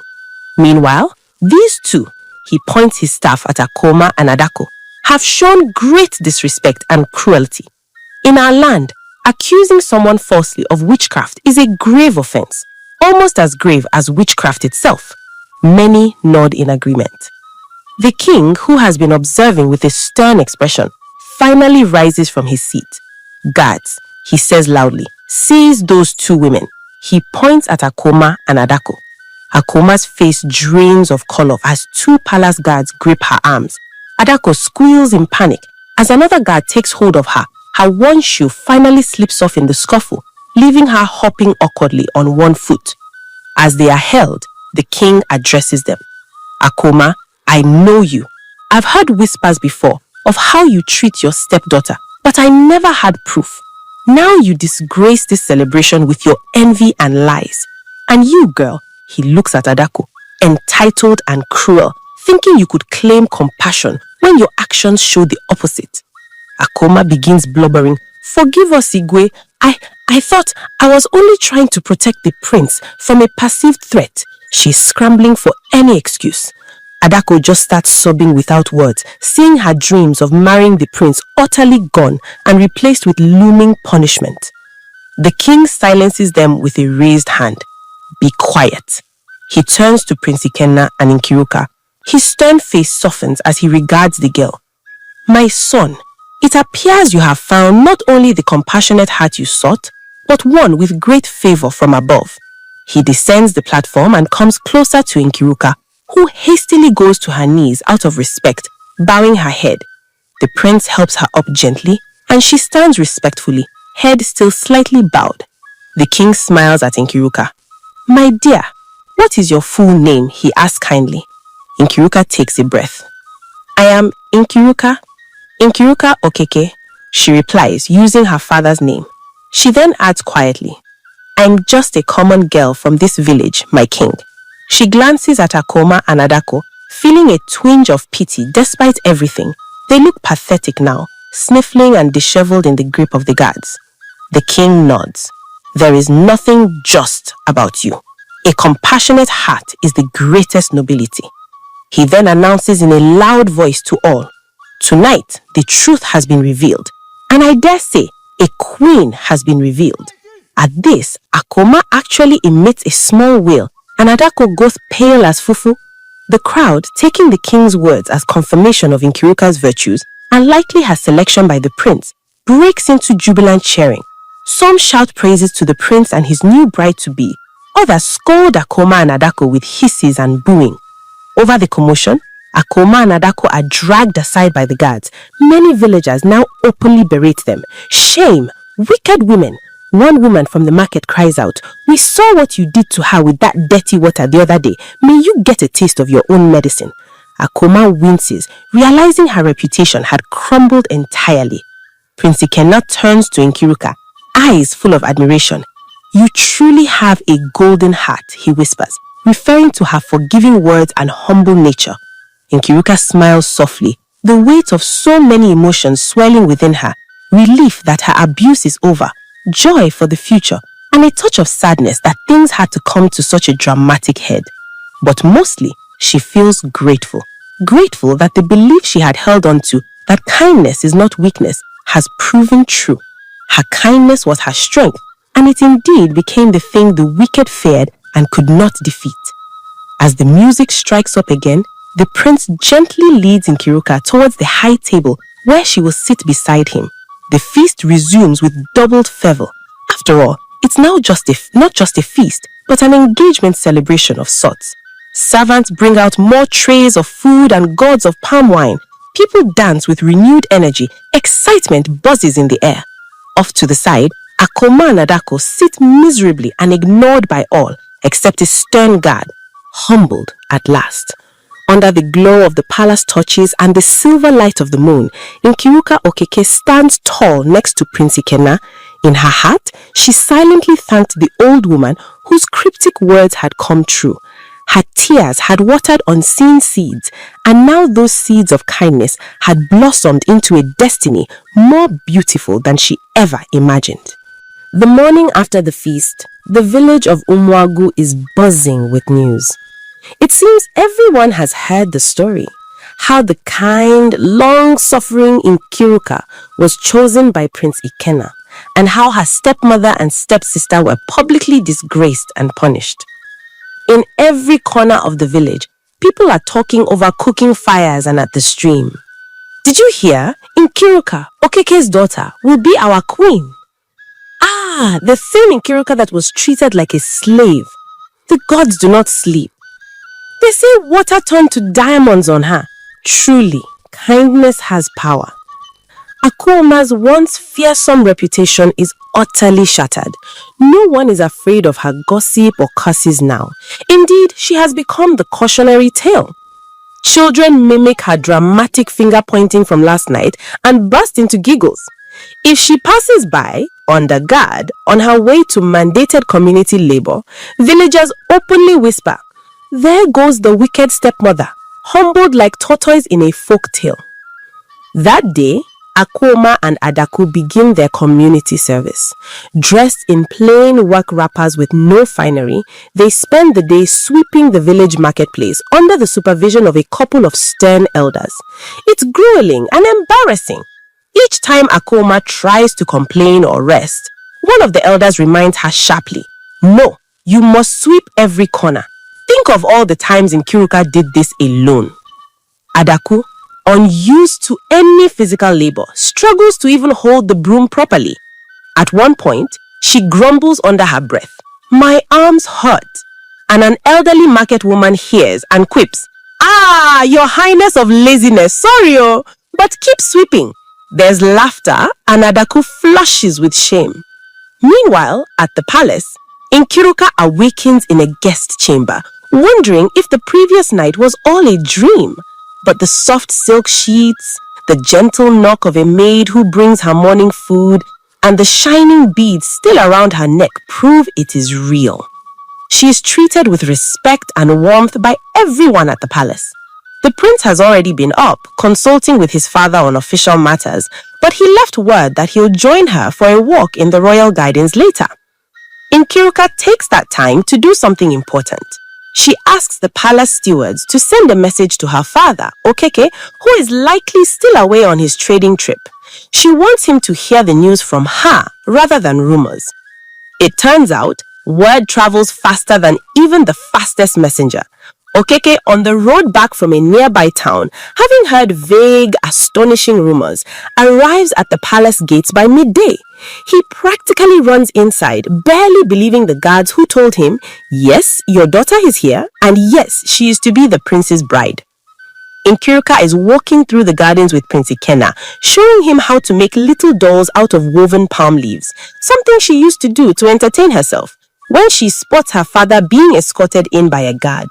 Meanwhile, these two, he points his staff at Akoma and Adako, have shown great disrespect and cruelty. In our land, accusing someone falsely of witchcraft is a grave offense, almost as grave as witchcraft itself. Many nod in agreement. The king, who has been observing with a stern expression, finally rises from his seat. Guards, he says loudly, seize those two women. He points at Akoma and Adako. Akoma's face drains of color as two palace guards grip her arms. Adako squeals in panic as another guard takes hold of her. Her one shoe finally slips off in the scuffle, leaving her hopping awkwardly on one foot. As they are held, the king addresses them. Akoma, I know you. I've heard whispers before of how you treat your stepdaughter, but I never had proof. Now you disgrace this celebration with your envy and lies. And you, girl, he looks at Adako, entitled and cruel, thinking you could claim compassion when your actions show the opposite. Akoma begins blubbering. Forgive us, Igwe. I thought I was only trying to protect the prince from a perceived threat. She's scrambling for any excuse. Adako just starts sobbing without words, seeing her dreams of marrying the prince utterly gone and replaced with looming punishment. The king silences them with a raised hand. Be quiet. He turns to Prince Ikenna and Nkiruka. His stern face softens as he regards the girl. My son, it appears you have found not only the compassionate heart you sought, but one with great favor from above. He descends the platform and comes closer to Nkiruka, who hastily goes to her knees out of respect, bowing her head. The prince helps her up gently, and she stands respectfully, head still slightly bowed. The king smiles at Nkiruka. My dear, what is your full name? He asks kindly. Nkiruka takes a breath. I am Nkiruka Okeke, she replies, using her father's name. She then adds quietly, I'm just a common girl from this village, my king. She glances at Akoma and Adako, feeling a twinge of pity despite everything. They look pathetic now, sniffling and disheveled in the grip of the guards. The king nods. There is nothing just about you. A compassionate heart is the greatest nobility. He then announces in a loud voice to all, tonight the truth has been revealed, and I dare say a queen has been revealed. At this, Akoma actually emits a small wail, and Adako goes pale as fufu. The crowd, taking the king's words as confirmation of Nkiruka's virtues, and likely her selection by the prince, breaks into jubilant cheering. Some shout praises to the prince and his new bride-to-be. Others scold Akoma and Adako with hisses and booing. Over the commotion, Akoma and Adako are dragged aside by the guards. Many villagers now openly berate them. Shame! Wicked women! One woman from the market cries out, we saw what you did to her with that dirty water the other day. May you get a taste of your own medicine. Akoma winces, realizing her reputation had crumbled entirely. Prince Ikenna turns to Nkiruka, eyes full of admiration. You truly have a golden heart, he whispers, referring to her forgiving words and humble nature. Nkiruka smiles softly, the weight of so many emotions swelling within her, relief that her abuse is over, joy for the future, and a touch of sadness that things had to come to such a dramatic head. But mostly, she feels grateful. Grateful that the belief she had held on to, that kindness is not weakness, has proven true. Her kindness was her strength, and it indeed became the thing the wicked feared and could not defeat. As the music strikes up again, the prince gently leads Nkiruka towards the high table where she will sit beside him. The feast resumes with doubled fervor. After all, it's now not just a feast, but an engagement celebration of sorts. Servants bring out more trays of food and gourds of palm wine. People dance with renewed energy. Excitement buzzes in the air. Off to the side, Akoma and Adako sit miserably and ignored by all, except a stern guard, humbled at last. Under the glow of the palace torches and the silver light of the moon, Nkiruka Okeke stands tall next to Prince Ikenna. In her heart, she silently thanked the old woman whose cryptic words had come true. Her tears had watered unseen seeds, and now those seeds of kindness had blossomed into a destiny more beautiful than she ever imagined. The morning after the feast, the village of Umwagu is buzzing with news. It seems everyone has heard the story. How the kind, long-suffering Nkiruka was chosen by Prince Ikenna, and how her stepmother and stepsister were publicly disgraced and punished. In every corner of the village, people are talking over cooking fires and at the stream. Did you hear? Nkiruka, Okeke's daughter, will be our queen. Ah, the same Nkiruka that was treated like a slave. The gods do not sleep. They say water turned to diamonds on her. Truly, kindness has power. Akuoma's once fearsome reputation is utterly shattered. No one is afraid of her gossip or curses now. Indeed, she has become the cautionary tale. Children mimic her dramatic finger pointing from last night and burst into giggles. If she passes by, under guard, on her way to mandated community labor, villagers openly whisper, "There goes the wicked stepmother, humbled like tortoise in a folk tale." That day, Akuoma and Adaku begin their community service. Dressed in plain work wrappers with no finery, they spend the day sweeping the village marketplace under the supervision of a couple of stern elders. It's grueling and embarrassing. Each time Akuoma tries to complain or rest, one of the elders reminds her sharply, "No, you must sweep every corner. Think of all the times Nkiruka did this alone." Adaku, unused to any physical labor, struggles to even hold the broom properly. At one point, she grumbles under her breath, "My arms hurt." And an elderly market woman hears and quips, "Ah, your highness of laziness, sorry but keep sweeping." There's laughter and Adaku flushes with shame. Meanwhile, at the palace, Nkiruka awakens in a guest chamber, wondering if the previous night was all a dream. But the soft silk sheets, the gentle knock of a maid who brings her morning food, and the shining beads still around her neck prove it is real. She is treated with respect and warmth by everyone at the palace. The prince has already been up, consulting with his father on official matters, but he left word that he'll join her for a walk in the royal gardens later. Nkiruka takes that time to do something important. She asks the palace stewards to send a message to her father, Okeke, who is likely still away on his trading trip. She wants him to hear the news from her rather than rumors. It turns out, word travels faster than even the fastest messenger. Okeke, on the road back from a nearby town, having heard vague, astonishing rumors, arrives at the palace gates by midday. He practically runs inside, barely believing the guards who told him, "Yes, your daughter is here, and yes, she is to be the prince's bride." Nkiruka is walking through the gardens with Prince Ikenna, showing him how to make little dolls out of woven palm leaves, something she used to do to entertain herself, when she spots her father being escorted in by a guard.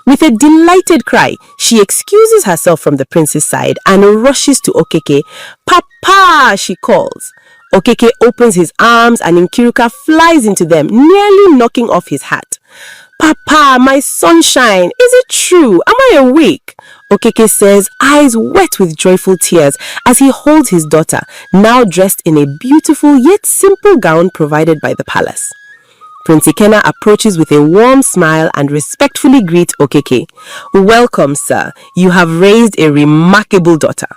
With a delighted cry, she excuses herself from the prince's side and rushes to Okeke. "Papa," she calls. Okeke opens his arms and Nkiruka flies into them, nearly knocking off his hat. "Papa, my sunshine, is it true? Am I awake?" Okeke says, eyes wet with joyful tears, as he holds his daughter, now dressed in a beautiful yet simple gown provided by the palace. Prince Ikenna approaches with a warm smile and respectfully greets Okeke. "Welcome, sir. You have raised a remarkable daughter."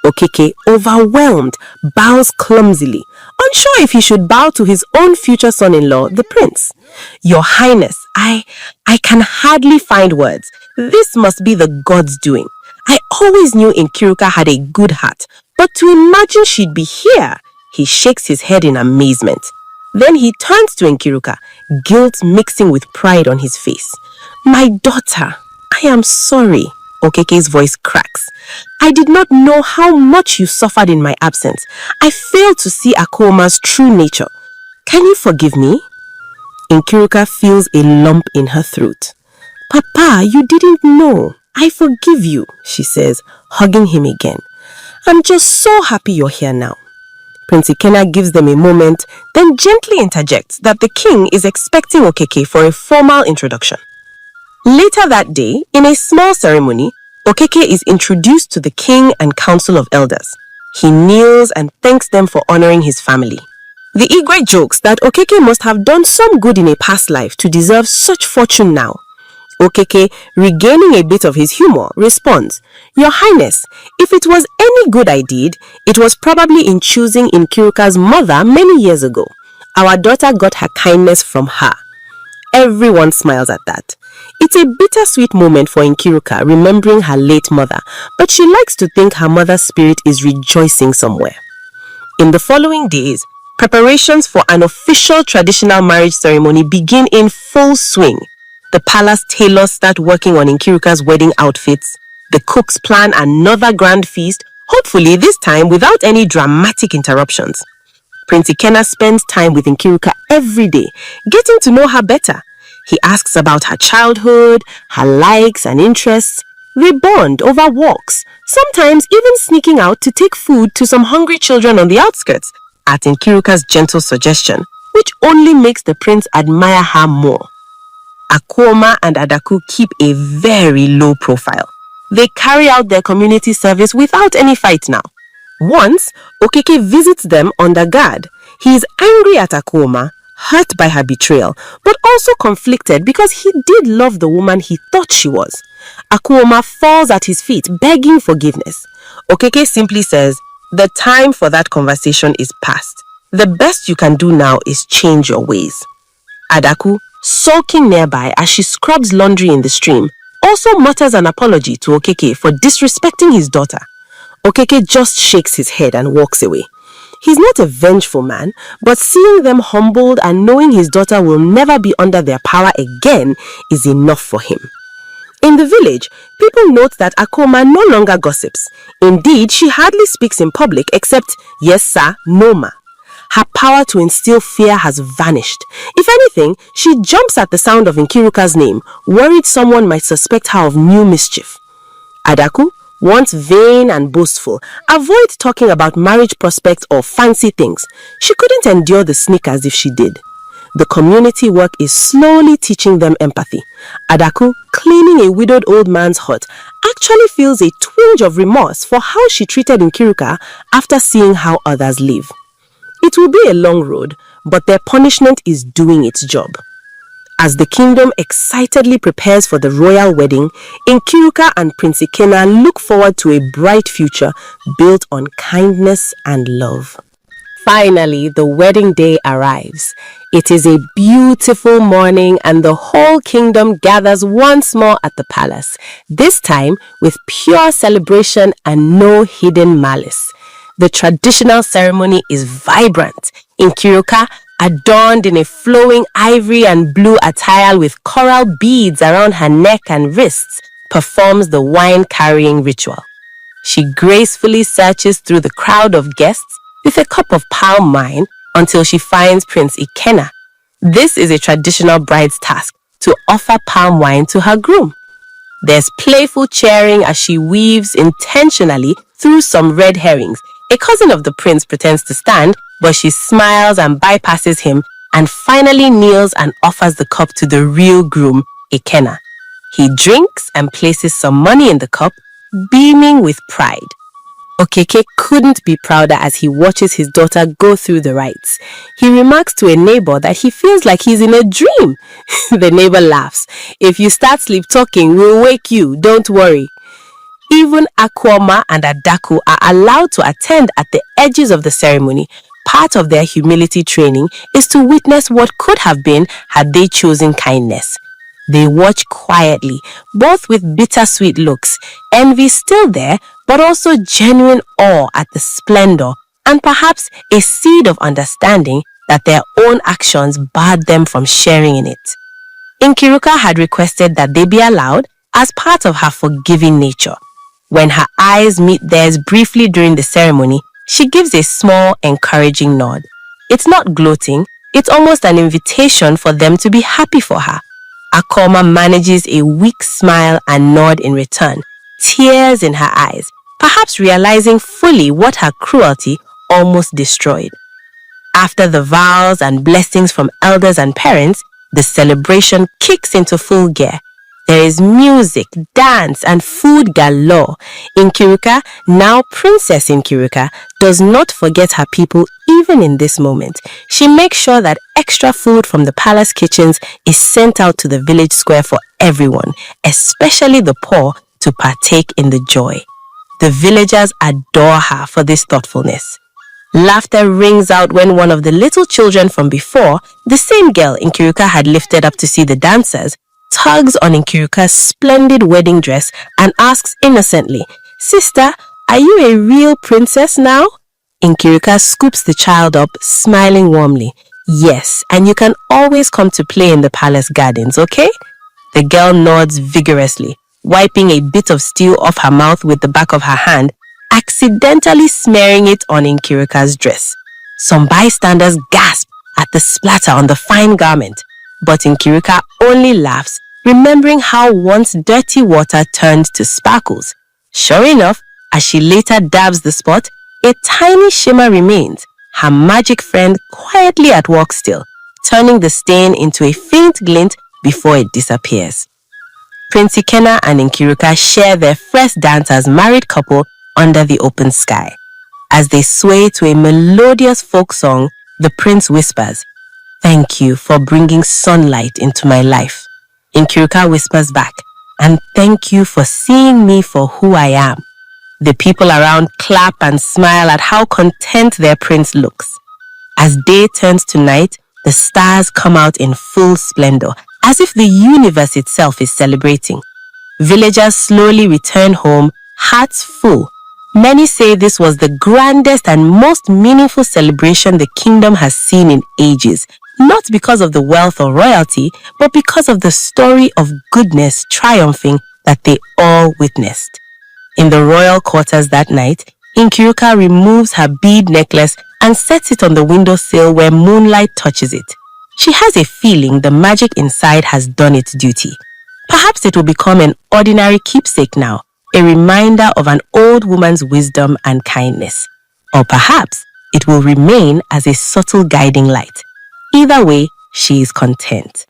Okeke, overwhelmed, bows clumsily, unsure if he should bow to his own future son-in-law, the prince. "Your Highness, I can hardly find words. This must be the gods' doing. I always knew Nkiruka had a good heart, but to imagine she'd be here." He shakes his head in amazement. Then he turns to Nkiruka, guilt mixing with pride on his face. "My daughter, I am sorry." Okeke's voice cracks. "I did not know how much you suffered in my absence. I failed to see Akuoma's true nature. Can you forgive me?" Nkiruka feels a lump in her throat. "Papa, you didn't know. I forgive you," she says, hugging him again. "I'm just so happy you're here now." Prince Ikenna gives them a moment, then gently interjects that the king is expecting Okeke for a formal introduction. Later that day, in a small ceremony, Okeke is introduced to the king and council of elders. He kneels and thanks them for honoring his family. The Igwe jokes that Okeke must have done some good in a past life to deserve such fortune now. Okeke, regaining a bit of his humor, responds, "Your Highness, if it was any good I did, it was probably in choosing Nkiruka's mother many years ago. Our daughter got her kindness from her." Everyone smiles at that. It's a bittersweet moment for Nkiruka remembering her late mother, but she likes to think her mother's spirit is rejoicing somewhere. In the following days, preparations for an official traditional marriage ceremony begin in full swing. The palace tailors start working on Nkiruka's wedding outfits. The cooks plan another grand feast, hopefully this time without any dramatic interruptions. Prince Ikenna spends time with Nkiruka every day, getting to know her better. He asks about her childhood, her likes and interests. They bond over walks, sometimes even sneaking out to take food to some hungry children on the outskirts, at Nkiruka's gentle suggestion, which only makes the prince admire her more. Akoma and Adaku keep a very low profile. They carry out their community service without any fight now. Once, Okeke visits them under guard. He is angry at Akoma, hurt by her betrayal, but also conflicted because he did love the woman he thought she was. Akoma falls at his feet, begging forgiveness. Okeke simply says, "The time for that conversation is past. The best you can do now is change your ways." Adaku, sulking nearby as she scrubs laundry in the stream, also mutters an apology to Okeke for disrespecting his daughter. Okeke just shakes his head and walks away. He's not a vengeful man, but seeing them humbled and knowing his daughter will never be under their power again is enough for him. In the village, people note that Akoma no longer gossips. Indeed, she hardly speaks in public except, "Yes sir, no ma." Her power to instill fear has vanished. If anything, she jumps at the sound of Nkiruka's name, worried someone might suspect her of new mischief. Adaku, once vain and boastful, avoids talking about marriage prospects or fancy things. She couldn't endure the sneakers if she did. The community work is slowly teaching them empathy. Adaku, cleaning a widowed old man's hut, actually feels a twinge of remorse for how she treated Nkiruka after seeing how others live. It will be a long road, but their punishment is doing its job. As the kingdom excitedly prepares for the royal wedding, Nkiruka and Prince Ikenna look forward to a bright future built on kindness and love. Finally, the wedding day arrives. It is a beautiful morning and the whole kingdom gathers once more at the palace, this time with pure celebration and no hidden malice. The traditional ceremony is vibrant. Nkiruka, adorned in a flowing ivory and blue attire with coral beads around her neck and wrists, performs the wine-carrying ritual. She gracefully searches through the crowd of guests with a cup of palm wine until she finds Prince Ikenna. This is a traditional bride's task, to offer palm wine to her groom. There's playful cheering as she weaves intentionally through some red herrings. A cousin of the prince pretends to stand, but she smiles and bypasses him and finally kneels and offers the cup to the real groom, Ikenna. He drinks and places some money in the cup, beaming with pride. Okeke couldn't be prouder as he watches his daughter go through the rites. He remarks to a neighbor that he feels like he's in a dream. The neighbor laughs. "If you start sleep talking, we'll wake you, don't worry." Even Akoma and Adaku are allowed to attend at the edges of the ceremony. Part of their humility training is to witness what could have been had they chosen kindness. They watch quietly, both with bittersweet looks, envy still there, but also genuine awe at the splendor and perhaps a seed of understanding that their own actions barred them from sharing in it. Nkiruka had requested that they be allowed as part of her forgiving nature. When her eyes meet theirs briefly during the ceremony, she gives a small, encouraging nod. It's not gloating, it's almost an invitation for them to be happy for her. Akoma manages a weak smile and nod in return, tears in her eyes, perhaps realizing fully what her cruelty almost destroyed. After the vows and blessings from elders and parents, the celebration kicks into full gear. There is music, dance, and food galore. Nkiruka, now Princess Nkiruka, does not forget her people even in this moment. She makes sure that extra food from the palace kitchens is sent out to the village square for everyone, especially the poor, to partake in the joy. The villagers adore her for this thoughtfulness. Laughter rings out when one of the little children from before, the same girl Nkiruka had lifted up to see the dancers, tugs on Nkiruka's splendid wedding dress and asks innocently, "Sister, are you a real princess now?" Nkiruka scoops the child up, smiling warmly. "Yes, and you can always come to play in the palace gardens, okay?" The girl nods vigorously, wiping a bit of stew off her mouth with the back of her hand, accidentally smearing it on Nkiruka's dress. Some bystanders gasp at the splatter on the fine garment, but Nkiruka only laughs, remembering how once dirty water turned to sparkles. Sure enough, as she later dabs the spot, a tiny shimmer remains, her magic friend quietly at work still, turning the stain into a faint glint before it disappears. Prince Ikenna and Nkiruka share their first dance as married couple under the open sky. As they sway to a melodious folk song, the prince whispers, "Thank you for bringing sunlight into my life." Nkiruka whispers back, "And thank you for seeing me for who I am." The people around clap and smile at how content their prince looks. As day turns to night, the stars come out in full splendor, as if the universe itself is celebrating. Villagers slowly return home, hearts full. Many say this was the grandest and most meaningful celebration the kingdom has seen in ages, not because of the wealth or royalty, but because of the story of goodness triumphing that they all witnessed. In the royal quarters that night, Nkiruka removes her bead necklace and sets it on the windowsill where moonlight touches it. She has a feeling the magic inside has done its duty. Perhaps it will become an ordinary keepsake now, a reminder of an old woman's wisdom and kindness. Or perhaps it will remain as a subtle guiding light. Either way, she is content.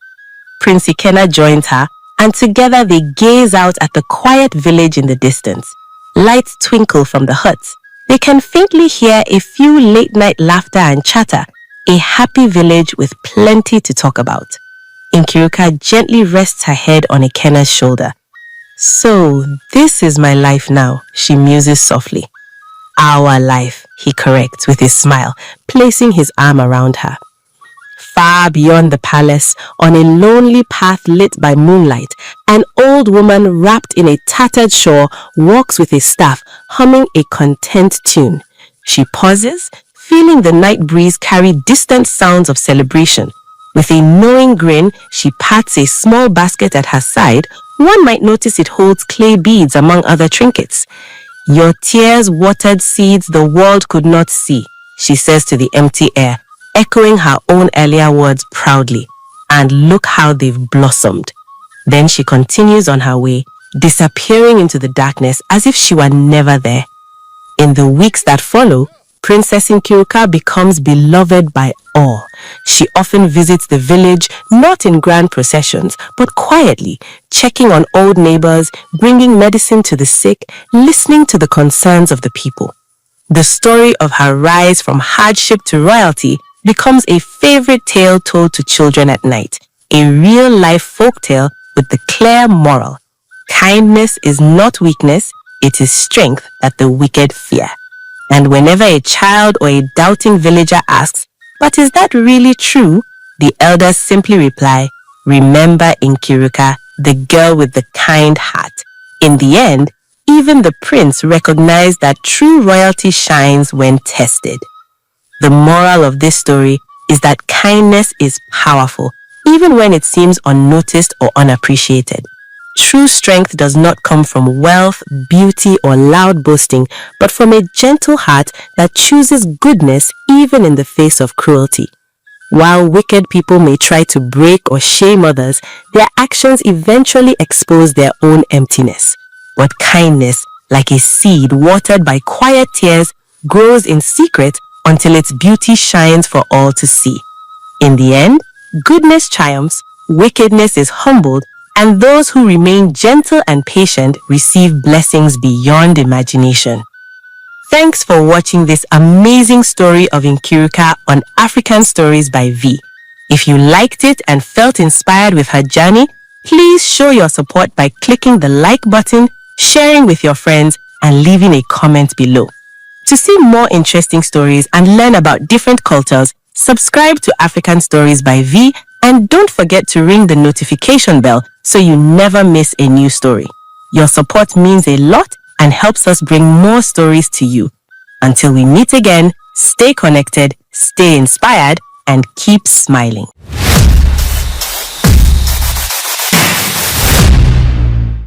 Prince Ikenna joins her, and together they gaze out at the quiet village in the distance. Lights twinkle from the huts. They can faintly hear a few late-night laughter and chatter, a happy village with plenty to talk about. Nkiruka gently rests her head on Ikenna's shoulder. "So, this is my life now," she muses softly. "Our life," he corrects with a smile, placing his arm around her. Far beyond the palace, on a lonely path lit by moonlight, an old woman wrapped in a tattered shawl walks with a staff, humming a content tune. She pauses, feeling the night breeze carry distant sounds of celebration. With a knowing grin, she pats a small basket at her side. One might notice it holds clay beads among other trinkets. "Your tears watered seeds the world could not see," she says to the empty air, echoing her own earlier words proudly. "And look how they've blossomed." Then she continues on her way, disappearing into the darkness as if she were never there. In the weeks that follow, Princess Nkiruka becomes beloved by all. She often visits the village, not in grand processions, but quietly, checking on old neighbors, bringing medicine to the sick, listening to the concerns of the people. The story of her rise from hardship to royalty becomes a favorite tale told to children at night, a real-life folktale with the clear moral. Kindness is not weakness, it is strength that the wicked fear. And whenever a child or a doubting villager asks, "But is that really true?" the elders simply reply, "Remember Nkiruka, the girl with the kind heart." In the end, even the prince recognized that true royalty shines when tested. The moral of this story is that kindness is powerful, even when it seems unnoticed or unappreciated. True strength does not come from wealth, beauty, or loud boasting, but from a gentle heart that chooses goodness even in the face of cruelty. While wicked people may try to break or shame others, their actions eventually expose their own emptiness. But kindness, like a seed watered by quiet tears, grows in secret until its beauty shines for all to see. In the end, goodness triumphs, wickedness is humbled, And those who remain gentle and patient receive blessings beyond imagination. Thanks for watching this amazing story of Nkiruka on African Stories by V. If you liked it and felt inspired with her journey, please show your support by clicking the like button, sharing with your friends, and leaving a comment below. To see more interesting stories and learn about different cultures, subscribe to African Stories by V and don't forget to ring the notification bell so you never miss a new story. Your support means a lot and helps us bring more stories to you. Until we meet again, stay connected, stay inspired, and keep smiling.